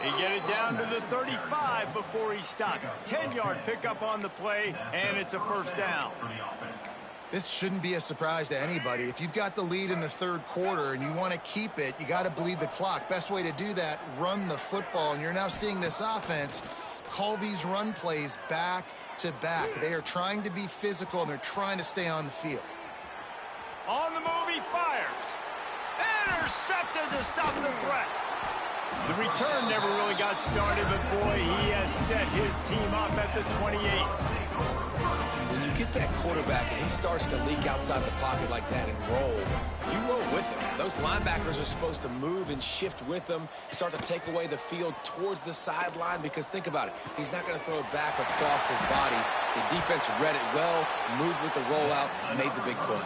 He get it down to the 35 before he stopped. 10-yard pickup on the play, and it's a first down. This shouldn't be a surprise to anybody. If you've got the lead in the third quarter and you want to keep it, you got to bleed the clock. Best way to do that, run the football. And you're now seeing this offense call these run plays back to back. They are trying to be physical, and they're trying to stay on the field. On the move, he fires. Intercepted to stop the threat. The return never really got started, but boy, he has set his team up at the 28. When you get that quarterback and he starts to leak outside the pocket like that and roll, you roll with him. Those linebackers are supposed to move and shift with him, start to take away the field towards the sideline, because think about it. He's not going to throw it back across his body. The defense read it well, moved with the rollout, made the big play.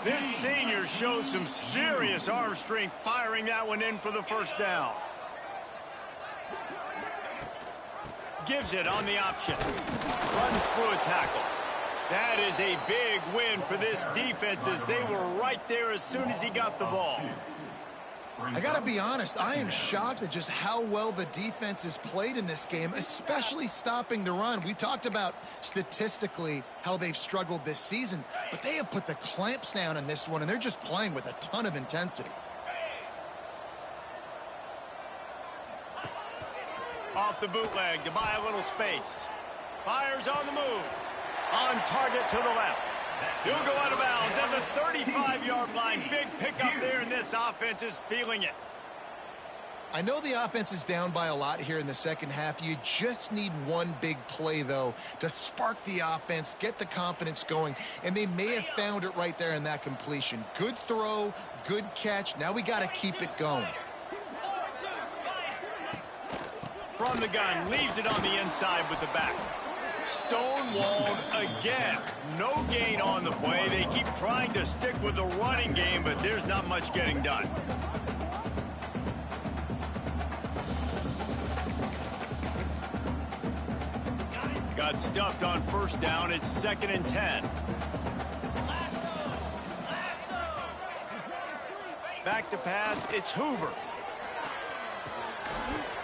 This senior showed some serious arm strength, firing that one in for the first down. Gives it on the option. Runs through a tackle. That is a big win for this defense, as they were right there as soon as he got the ball. I got to be honest, I am shocked at just how well the defense has played in this game, especially stopping the run. We talked about statistically how they've struggled this season, but they have put the clamps down in this one, and they're just playing with a ton of intensity. Off the bootleg to buy a little space. Fires on the move. On target to the left. He'll go out of bounds at the 35-yard line. Big pickup there, and this offense is feeling it. I know the offense is down by a lot here in the second half. You just need one big play, though, to spark the offense, get the confidence going, and they may have found it right there in that completion. Good throw, good catch. Now we got to keep it going. From the gun, leaves it on the inside with the back. Stonewalled again. No gain on the play. They keep trying to stick with the running game, but there's not much getting done. Got stuffed on first down. It's 2nd and 10. Back to pass, it's Hoover.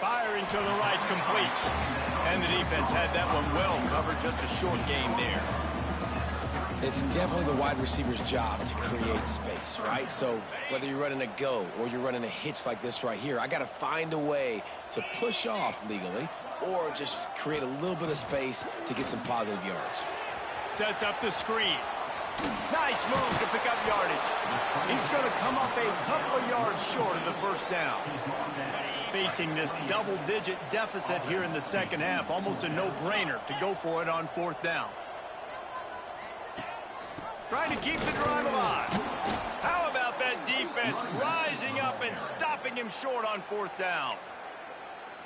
Firing to the right, complete. And the defense had that one well covered, just a short game there. It's definitely the wide receiver's job to create space, right? So whether you're running a go or you're running a hitch like this right here, I got to find a way to push off legally or just create a little bit of space to get some positive yards. Sets up the screen. Nice move to pick up yardage. He's going to come up a couple of yards short of the first down. Facing this double-digit deficit here in the second half, almost a no-brainer to go for it on fourth down. Trying to keep the drive alive. How about that defense rising up and stopping him short on fourth down?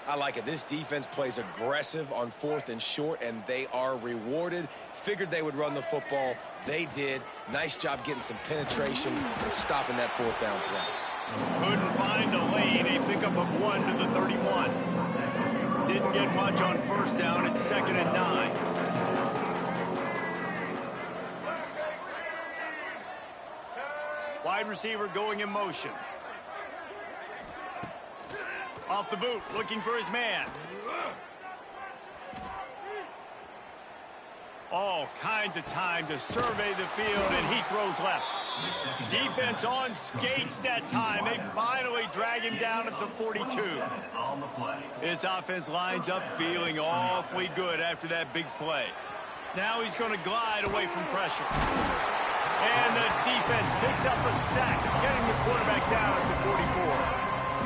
I like it. This defense plays aggressive on fourth and short, and they are rewarded. Figured they would run the football. They did. Nice job getting some penetration and stopping that fourth down play. Couldn't find a lane. A pickup of 1 to the 31. Didn't get much on first down. It's 2nd and 9. Wide receiver going in motion. Off the boot, looking for his man. All kinds of time to survey the field, and he throws left. Defense on skates that time. They finally drag him down at the 42. This offense lines up feeling awfully good after that big play. Now he's going to glide away from pressure. And the defense picks up a sack, getting the quarterback down at the 44.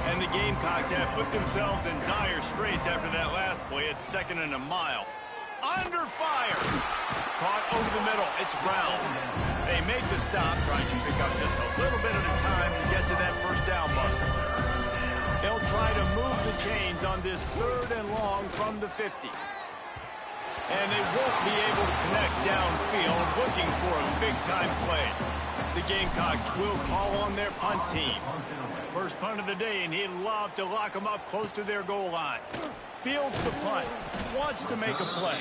And the Gamecocks have put themselves in dire straits after that last play. It's 2nd and a mile. Under fire. Caught over the middle. It's Brown. They make the stop, trying to pick up just a little bit at a time to get to that first down mark. They'll try to move the chains on this 3rd and long from the 50. And they won't be able to connect downfield, looking for a big-time play. The Gamecocks will call on their punt team. First punt of the day, and he'd love to lock them up close to their goal line. Fields the punt, wants to make a play.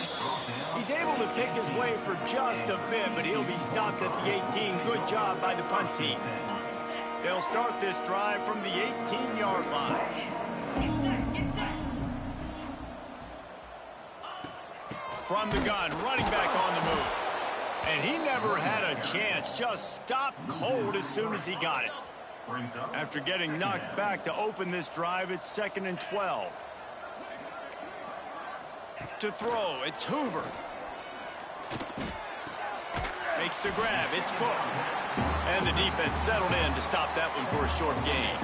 He's able to pick his way for just a bit, but he'll be stopped at the 18. Good job by the punt team. They'll start this drive from the 18-yard line. From the gun, running back on the move. And he never had a chance, just stopped cold as soon as he got it. After getting knocked back to open this drive, it's 2nd and 12. To throw, it's Hoover. Makes the grab, it's Cook. And the defense settled in to stop that one for a short gain.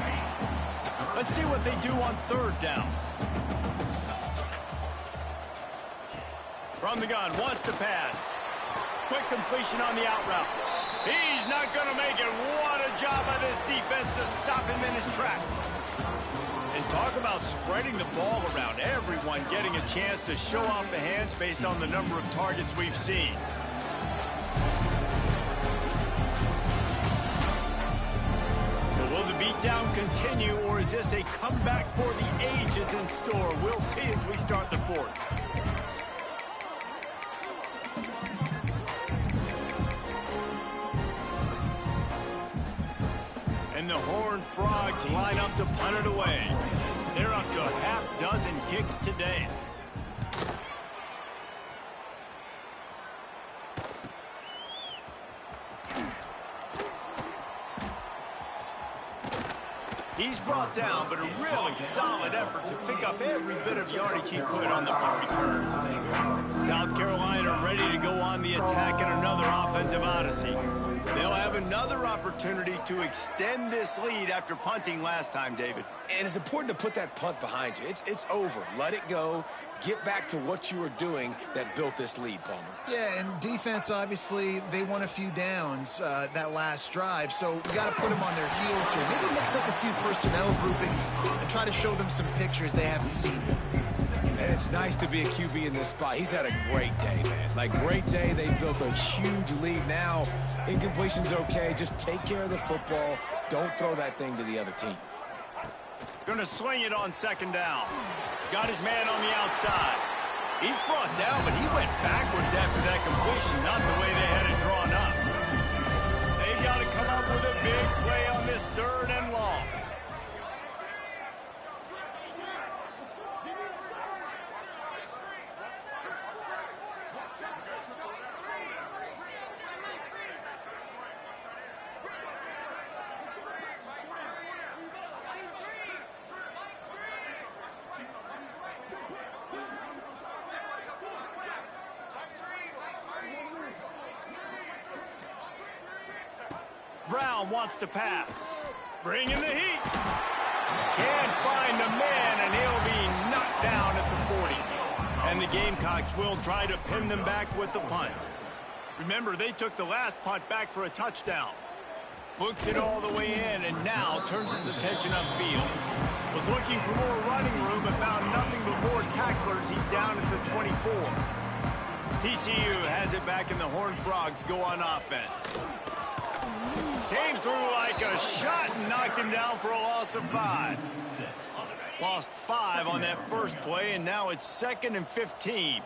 Let's see what they do on 3rd down. From the gun, wants to pass. Quick completion on the out route. He's not going to make it. What a job by this defense to stop him in his tracks. And talk about spreading the ball around. Everyone getting a chance to show off the hands based on the number of targets we've seen. So will the beatdown continue, or is this a comeback for the ages in store? We'll see as we start the 4th. And the Horned Frogs line up to punt it away. They're up to a half-dozen kicks today. He's brought down, but a really solid effort to pick up every bit of yardage he could on the punt return. South Carolina ready to go on the attack in another offensive odyssey. They'll have another opportunity to extend this lead after punting last time, David. And it's important to put that punt behind you. It's over. Let it go. Get back to what you were doing that built this lead, Palmer. Yeah, and defense, obviously, they won a few downs that last drive, so we got to put them on their heels here. Maybe mix up a few personnel groupings and try to show them some pictures they haven't seen yet. And it's nice to be a QB in this spot. He's had a great day, man. Like, great day. They built a huge lead. Now, incompletion's okay. Just take care of the football. Don't throw that thing to the other team. Gonna swing it on 2nd down. Got his man on the outside. He's brought down, but he went backwards after that completion, not the way they had it drawn up. They've got to come up with a big play on this 3rd and Brown wants to pass. Bringing the heat. Can't find the man, and he'll be knocked down at the 40. And the Gamecocks will try to pin them back with the punt. Remember, they took the last punt back for a touchdown. Books it all the way in, and now turns his attention upfield. Was looking for more running room, but found nothing but more tacklers. He's down at the 24. TCU has it back, and the Horned Frogs go on offense. Came through like a shot and knocked him down for a loss of 5. Lost 5 on that first play, and now it's 2nd and 15.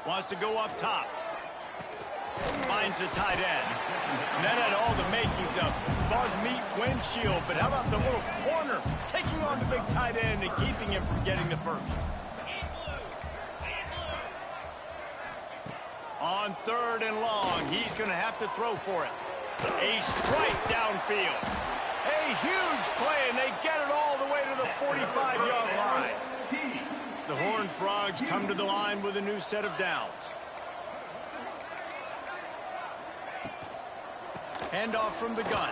Wants to go up top. Finds the tight end. And that had all the makings of bug meat windshield, but how about the little corner taking on the big tight end and keeping him from getting the first? On 3rd and long, he's going to have to throw for it. A strike downfield. A huge play, and they get it all the way to the 45-yard line. The Horned Frogs come to the line with a new set of downs. Handoff from the gun.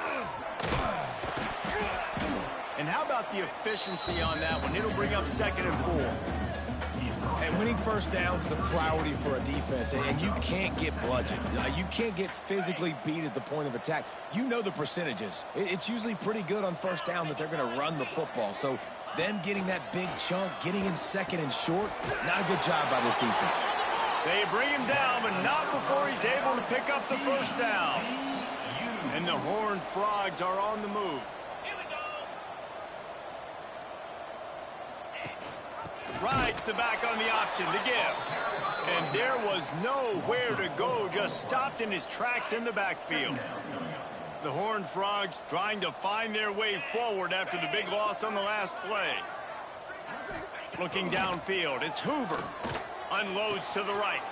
And how about the efficiency on that one? It'll bring up 2nd and 4. And winning first downs is a priority for a defense, and you can't get bludgeoned. You can't get physically beat at the point of attack. You know the percentages. It's usually pretty good on first down that they're going to run the football. So them getting that big chunk, getting in 2nd and short, not a good job by this defense. They bring him down, but not before he's able to pick up the first down. And the Horned Frogs are on the move. Rides the back on the option to give. And there was nowhere to go, just stopped in his tracks in the backfield. The Horned Frogs trying to find their way forward after the big loss on the last play. Looking downfield, it's Hoover. Unloads to the right.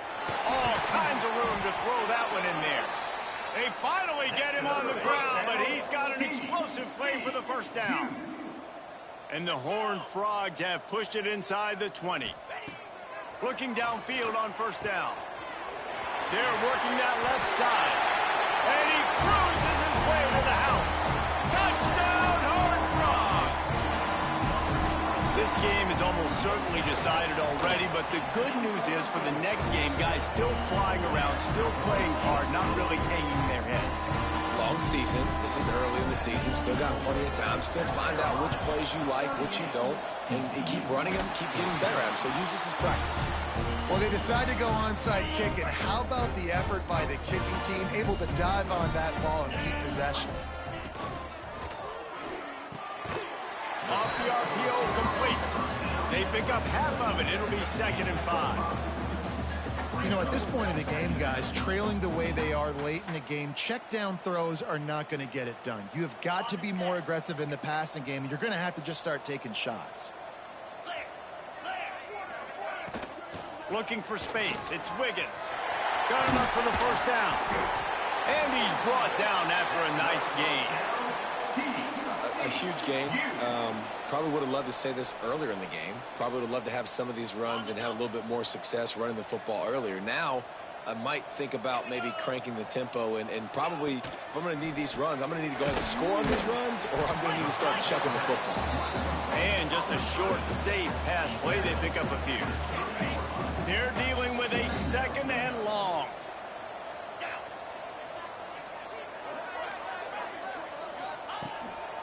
All kinds of room to throw that one in there. They finally get him on the ground, but he's got an explosive play for the first down. And the Horned Frogs have pushed it inside the 20. Looking downfield on first down. They're working that left side. And he cruises his way to the house. Touchdown, Horned Frogs! This game is almost certainly decided already, but the good news is for the next game, guys still flying around, still playing hard, not really hanging their heads. Long season. This is early in the season. Still got plenty of time. Still find out which plays you like, which you don't, and keep running them, keep getting better at them. So use this as practice. Well, they decide to go onside kick, and how about the effort by the kicking team, able to dive on that ball and keep possession? Off the RPO, complete. They pick up half of it. It'll be 2nd and 5. You know, at this point of the game, guys, trailing the way they are late in the game, check down throws are not going to get it done. You have got to be more aggressive in the passing game. You're going to have to just start taking shots. Looking for space. It's Wiggins. Got enough for the first down. And he's brought down after a nice gain. A huge game. Probably would have loved to say this earlier in the game. Probably would have loved to have some of these runs and have a little bit more success running the football earlier. Now, I might think about maybe cranking the tempo and probably, if I'm going to need these runs, I'm going to need to go ahead and score on these runs, or I'm going to need to start chucking the football. And just a short, safe pass play. They pick up a few. They're dealing with a 2nd and long.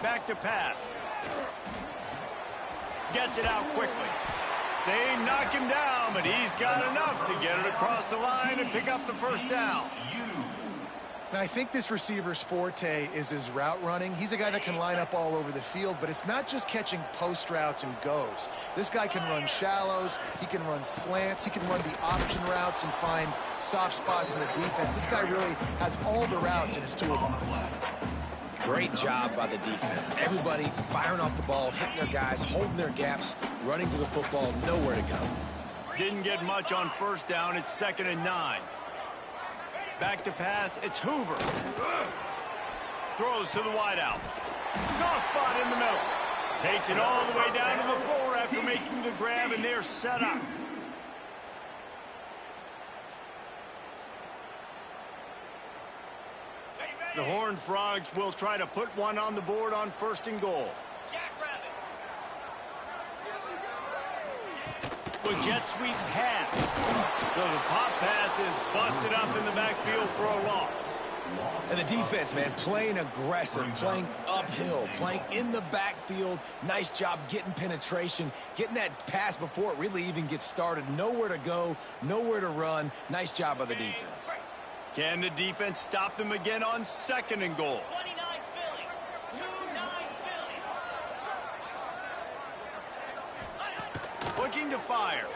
Back to pass. Gets it out quickly. They knock him down, but he's got enough to get it across the line and pick up the first down. Now, I think this receiver's forte is his route running. He's a guy that can line up all over the field, but it's not just catching post routes and goes. This guy can run shallows, he can run slants, he can run the option routes and find soft spots in the defense. This guy really has all the routes in his toolbox. Great job by the defense. Everybody firing off the ball, hitting their guys, holding their gaps, running to the football, nowhere to go. Didn't get much on first down. It's 2nd and 9. Back to pass. It's Hoover. Throws to the wideout. Soft spot in the middle. Takes it all the way down to the 4 after making the grab, and they're set up. The Horned Frogs will try to put one on the board on 1st and goal. The jet sweep pass. So the pop pass is busted up in the backfield for a loss. And the defense, man, playing aggressive, playing uphill, playing in the backfield. Nice job getting penetration, getting that pass before it really even gets started. Nowhere to go, nowhere to run. Nice job by the defense. Can the defense stop them again on 2nd and goal? 29 Philly. 2-9 Philly. Looking to fire.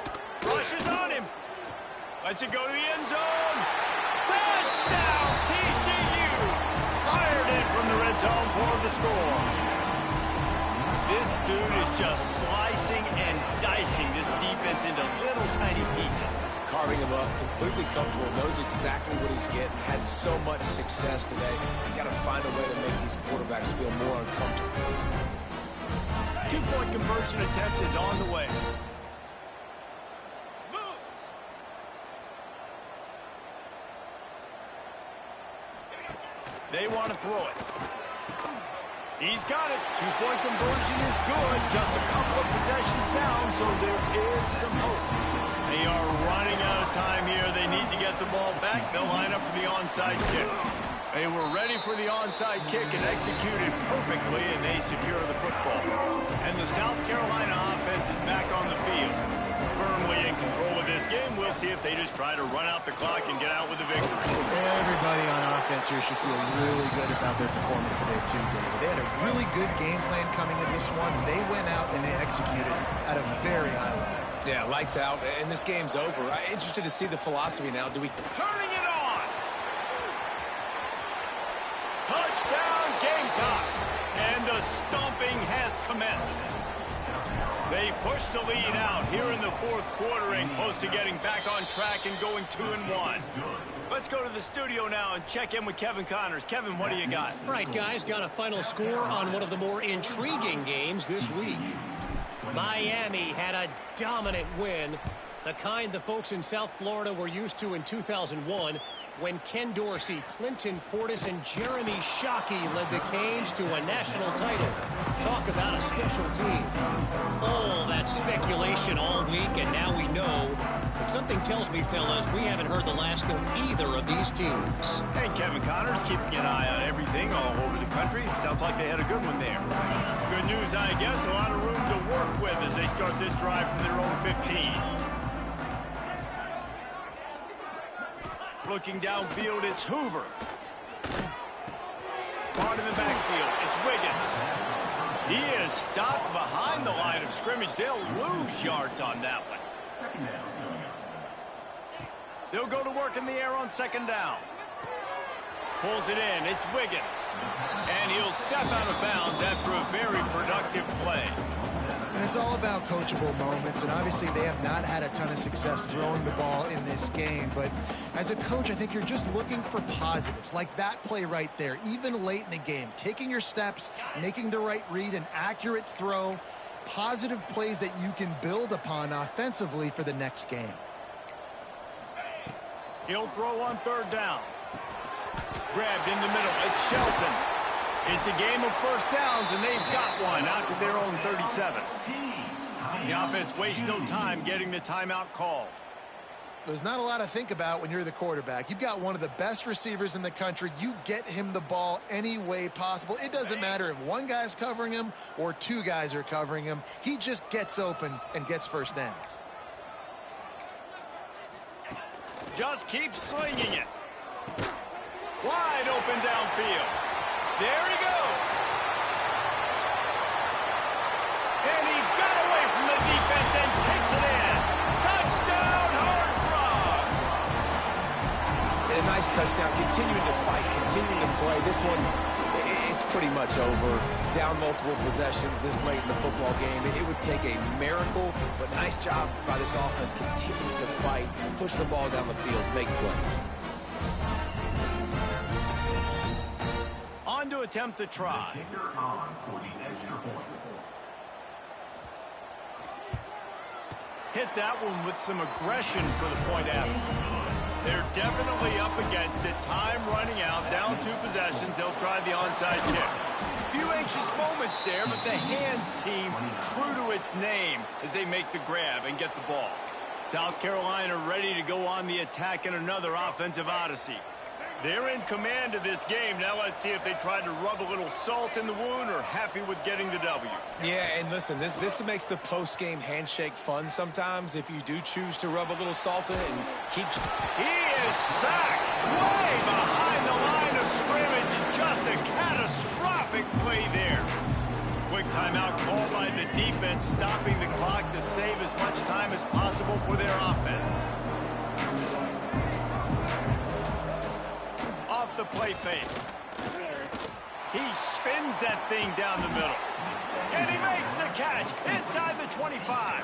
Rushes on him. Lets it go to the end zone. Touchdown, TCU. Fired in from the red zone for the score. This dude is just slicing and dicing this defense into little tiny pieces. Carving him up, completely comfortable, knows exactly what he's getting, had so much success today. You got to find a way to make these quarterbacks feel more uncomfortable. 2-point conversion attempt is on the way. Moves. They want to throw it. He's got it. 2-point conversion is good. Just a couple of possessions down, so there is some hope. They are running out of time here. They need to get the ball back. They'll line up for the onside kick. They were ready for the onside kick and executed perfectly, and they secure the football. And the South Carolina offense is back on the field. Firmly in control of this game. We'll see if they just try to run out the clock and get out with a victory. Everybody on offense here should feel really good about their performance today, too, David. They had a really good game plan coming into this one, and they went out and they executed at a very high level. Yeah, lights out, and this game's over. I'm interested to see the philosophy now. Do we... Turning it on! Touchdown, Gamecocks! And the stomping has commenced. They push the lead out here in the 4th quarter and close to getting back on track and going 2-1. Let's go to the studio now and check in with Kevin Connors. Kevin, what do you got? All right, guys, got a final score on one of the more intriguing games this week. Miami had a dominant win, the kind the folks in South Florida were used to in 2001 when Ken Dorsey, Clinton Portis, and Jeremy Shockey led the Canes to a national title. Talk about a special team. All that speculation all week, and now we know. But something tells me, fellas, we haven't heard the last of either of these teams. And Kevin Connors keeping an eye on everything all over the country. Sounds like they had a good one there. Good news, I guess. A lot of room to work with as they start this drive from their own 15. Looking downfield, it's Hoover. Part in the backfield, it's Wiggins. He is stopped behind the line of scrimmage. They'll lose yards on that one. They'll go to work in the air on 2nd down. Pulls it in, it's Wiggins. And he'll step out of bounds after a very productive play. And it's all about coachable moments, and obviously they have not had a ton of success throwing the ball in this game. But as a coach, I think you're just looking for positives, like that play right there, even late in the game. Taking your steps, making the right read, an accurate throw, positive plays that you can build upon offensively for the next game. He'll throw on 3rd down. Grabbed in the middle, it's Shelton. It's a game of 1st downs, and they've got one out to their own 37. The offense wastes no time getting the timeout called. There's not a lot to think about when you're the quarterback. You've got one of the best receivers in the country. You get him the ball any way possible. It doesn't matter if one guy's covering him or 2 guys are covering him. He just gets open and gets 1st downs. Just keeps slinging it. Wide open downfield. There he goes. And he got away from the defense and takes it in. Touchdown, Horned Frogs. And a nice touchdown, continuing to fight, continuing to play. This one, it's pretty much over. Down multiple possessions this late in the football game. It would take a miracle, but nice job by this offense continuing to fight, push the ball down the field, make plays. On to attempt the try. Hit that one with some aggression for the point after. They're definitely up against it. Time running out, down 2 possessions. They'll try the onside kick. Few anxious moments there, but the hands team true to its name as they make the grab and get the ball. South Carolina ready to go on the attack in another offensive odyssey. They're in command of this game. Now let's see if they try to rub a little salt in the wound or happy with getting the W. Yeah, and listen, this makes the post-game handshake fun sometimes if you do choose to rub a little salt in it and keep... He is sacked way behind the line of scrimmage. Just a catastrophic play there. Quick timeout called by the defense, stopping the clock to save as much time as possible for their offense. Off the play fake. He spins that thing down the middle. And he makes the catch inside the 25.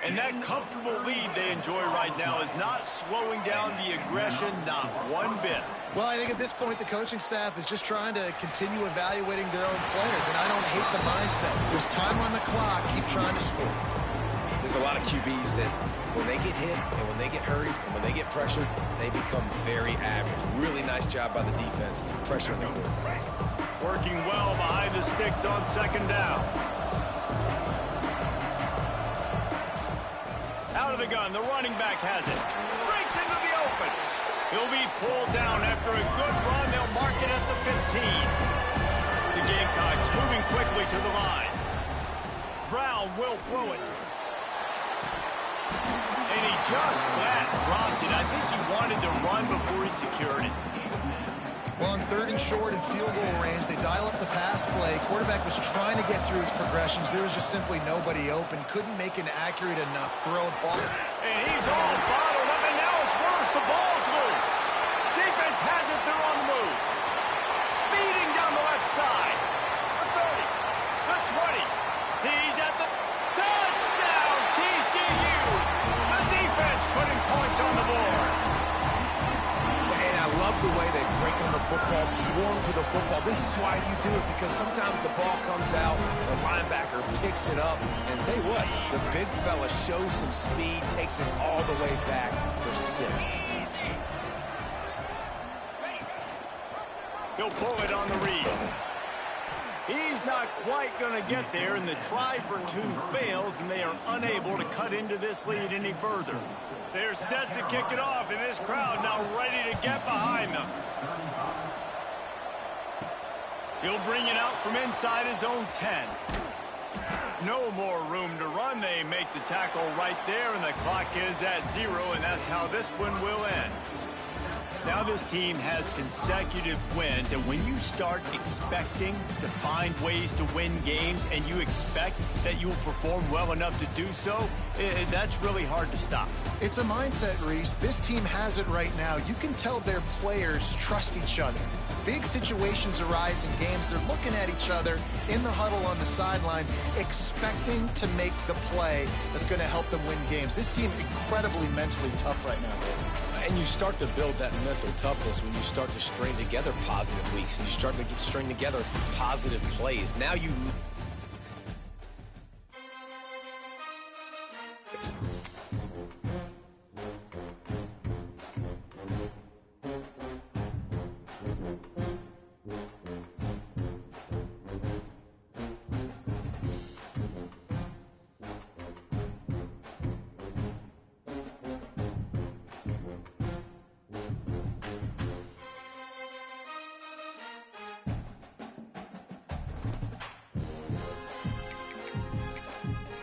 And that comfortable lead they enjoy right now is not slowing down the aggression, not one bit. Well, I think at this point the coaching staff is just trying to continue evaluating their own players, and I don't hate the mindset. There's time on the clock. Keep trying to score. There's a lot of QBs that when they get hit and when they get hurried and when they get pressured, they become very average. Really nice job by the defense pressuring the quarterback. Working well behind the sticks on second down. Out of the gun, the running back has it. Breaks into the open. He'll be pulled down after a good run. They'll mark it at the 15. The Gamecocks moving quickly to the line. Brown will throw it. And he just flat dropped it. I think he wanted to run before he secured it. Well, on 3rd and short and field goal range, they dial up the pass play. Quarterback was trying to get through his progressions. There was just simply nobody open. Couldn't make an accurate enough throw ball. And he's all bottled up, and now it's worse. The ball's loose. Defense has it. They're on the move. Speeding down the left side. The 30. The 20. He's at the touchdown, TCU. The defense putting points on the board. I love the way they break on the football, swarm to the football. This is why you do it, because sometimes the ball comes out, the linebacker picks it up, and tell you what, the big fella shows some speed, takes it all the way back for 6. He'll pull it on the read. He's not quite going to get there, and the try for 2 fails, and they are unable to cut into this lead any further. They're set to kick it off, and this crowd now ready to get behind them. He'll bring it out from inside his own 10. No more room to run. They make the tackle right there, and the clock is at 0, and that's how this one will end. Now this team has consecutive wins, and when you start expecting to find ways to win games and you expect that you will perform well enough to do so, that's really hard to stop. It's a mindset, Reese. This team has it right now. You can tell their players trust each other. Big situations arise in games. They're looking at each other in the huddle on the sideline, expecting to make the play that's going to help them win games. This team incredibly mentally tough right now. And you start to build that mental toughness when you start to string together positive weeks and you start to string together positive plays. Now you...